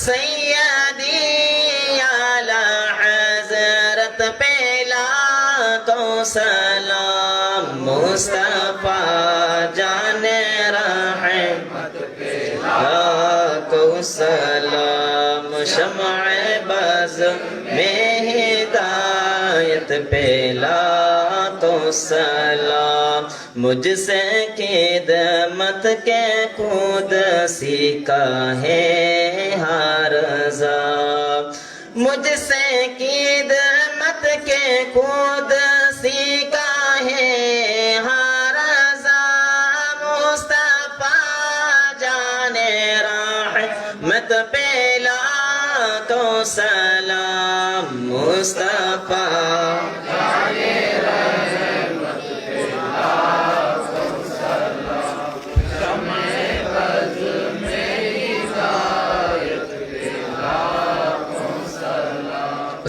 Speaker 5: سیدی اعلی حضرت پہ لاکھوں سلام مصطفیٰ جان رحمت پہ لاکھوں سلام شمع بز میں ہدایت پہ لاکھوں سلام مجھ سے خدمت کے خود سیکھا ہے ہر رضا مجھ سے خدمت کے خود سیکھا ہے ہر رضا مصطفیٰ جان رحمت پہ لاکھوں سلام مصطفیٰ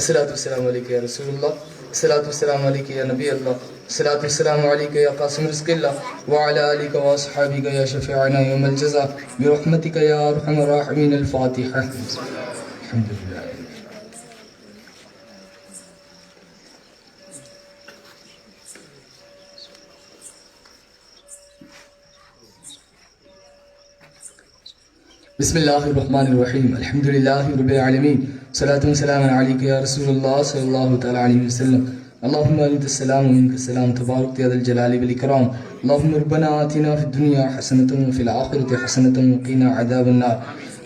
Speaker 1: الصلاۃ والسلام علیکہ یا رسول اللہ الصلاۃ والسلام علیکہ یا نبی اللہ الصلاۃ والسلام علیکہ یا قاسم رزق اللہ وعلی آلک واصحابک یا شفیعنا یوم الجزا برحمتک یا ارحم الراحمین الفاتحہ الحمدللہ بسم اللہ الرحمن الرحیم الحمدللہ رب العالمین صلاۃ و سلام علیک یا رسول اللہ صلی اللہ تعالی علیہ وسلم اللہم انت السلام و منک السلام تبارک یا ذا الجلال والاکرام اللہم ربنا آتنا فی الدنیا حسنۃ وفی الآخرۃ حسنۃ وقنا عذاب النار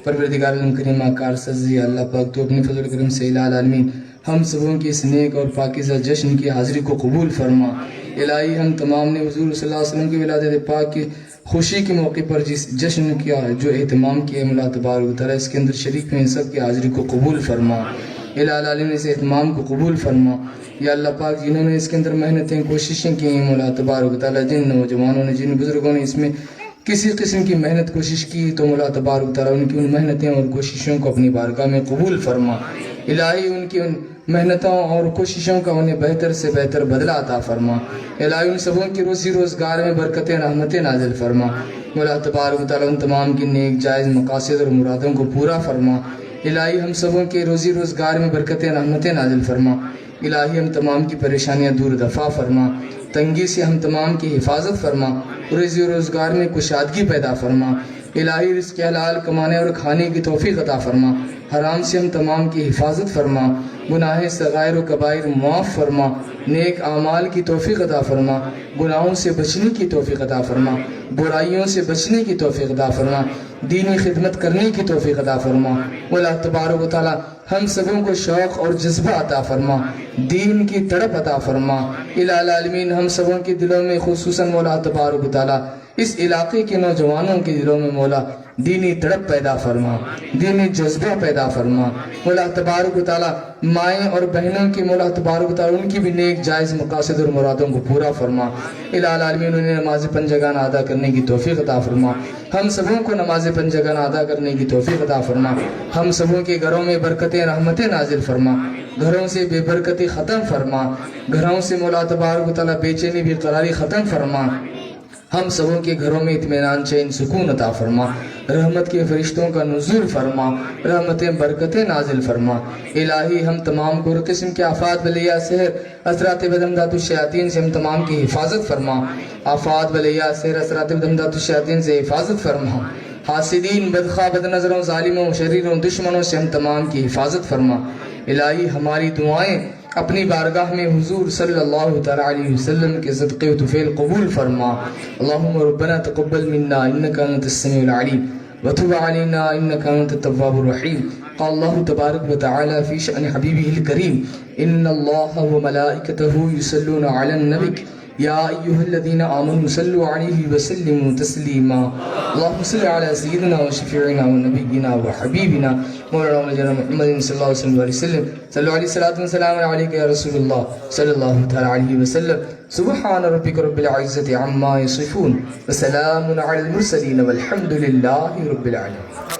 Speaker 1: پروردگار عالم کریم کار سزی اللہ پاک تو اپنے فضل و کرم سے الہ العالمین ہم سبوں کی اس نیک اور پاکیزہ جشن کی حاضری کو قبول فرما الہی ہم تمام نے حضور صلی اللہ علیہ وسلم کی ولادت پاک کی خوشی کے موقع پر جس جشن کیا جو اہتمام کیا مولا تبارک و تعالیٰ اس کے اندر شریک میں ان سب کی حاضری کو قبول فرما الہ العالمین اس اہتمام کو قبول فرما یا اللہ پاک جنہوں نے اس کے اندر محنتیں کوششیں کی ہیں مولا تبارک و تعالیٰ جن نوجوانوں نے جن بزرگوں نے اس میں کسی قسم کی محنت کوشش کی تو مولا تبارک و تعالیٰ ان کی ان محنتیں اور کوششوں کو اپنی بارگاہ میں قبول فرما الہی ان کی ان محنتوں اور کوششوں کا انہیں بہتر سے بہتر بدلہ عطا فرما الہی ان سبوں کی روزی روزگار میں برکتیں رحمتیں نازل فرما مولا تبارک و تعالیٰ ان تمام کی نیک جائز مقاصد اور مرادوں کو پورا فرما الہی ہم سبوں کے روزی روزگار میں برکتیں رحمتیں نازل فرما الہی ہم تمام کی پریشانیاں دور دفع فرما تنگی سے ہم تمام کی حفاظت فرما روزی روزگار میں کشادگی پیدا فرما الہی رزق حلال کمانے اور کھانے کی توفیق عطا فرما حرام سے ہم تمام کی حفاظت فرما گناہ صغائر و کبائر معاف فرما نیک اعمال کی توفیق عطا فرما گناہوں سے بچنے کی توفیق عطا فرما برائیوں سے بچنے کی توفیق عطا فرما دینی خدمت کرنے کی توفیق عطا فرما اللہ تبارک و تعالی ہم سبوں کو شوق اور جذبہ عطا فرما دین کی تڑپ عطا فرما الہ العالمین ہم سبوں کے دلوں میں خصوصاً مولا تبارک و تعالی اس علاقے کے نوجوانوں کے دلوں میں مولا دینی تڑپ پیدا فرما دینی جذبہ پیدا فرما مولا تبارک و تعالی مائیں اور بہنوں کی مولا تبارک و تعالی ان کی بھی نیک جائز مقاصد اور مرادوں کو پورا فرما الہ العالمین انہیں نماز پنجگانہ ادا کرنے کی توفیق عطا فرما ہم سبوں کو نماز پنجگانہ ادا کرنے کی توفیق عطا فرما ہم سبوں کے گھروں میں برکتیں رحمتیں نازل فرما گھروں سے بے برکتی ختم فرما گھروں سے مولا تبارک و تعالی بے چینی بے قراری ختم فرما ہم سبوں کے گھروں میں اطمینان چین سکون عطا فرما رحمت کے فرشتوں کا نزول فرما رحمتیں برکتیں نازل فرما الہی ہم تمام کو قسم کے آفات بلیا سحر اثرات بدمدات الشیاطین سے ہم تمام کی حفاظت فرما آفات بلیا سحر اثرات بدمدات الشیاطین سے حفاظت فرما حاسدین بدخواہ بد نظروں ظالموں شریروں دشمنوں سے ہم تمام کی حفاظت فرما الہی ہماری دعائیں اپنی بارگاہ میں حضور صلی اللہ تعالی علیہ وسلم کے صدقے و طفیل قبول فرما اللہم ربنا تقبل منا انکا انت السمیع العلیم وتب علینا انکا انت التواب الرحیم قال اللہ تبارک و تعالی فی شأن حبیبہ الکریم ان اللہ و ملائکتہ یصلون علی النبی یا ایہا الذین آمنوا صلوا علیہ وسلموا تسلیما اللہم صلی علی سیدنا و شفیعنا و نبینا و حبیبنا مولانا مولانا محمد صلی اللہ علیہ وسلم صلی علیہ الصلاۃ والسلام علیک یا رسول اللہ صلی اللہ تعالی علیہ وسلم سبحان ربک رب العزت عما یصفون وسلام علی المرسلین والحمد للہ رب العالمین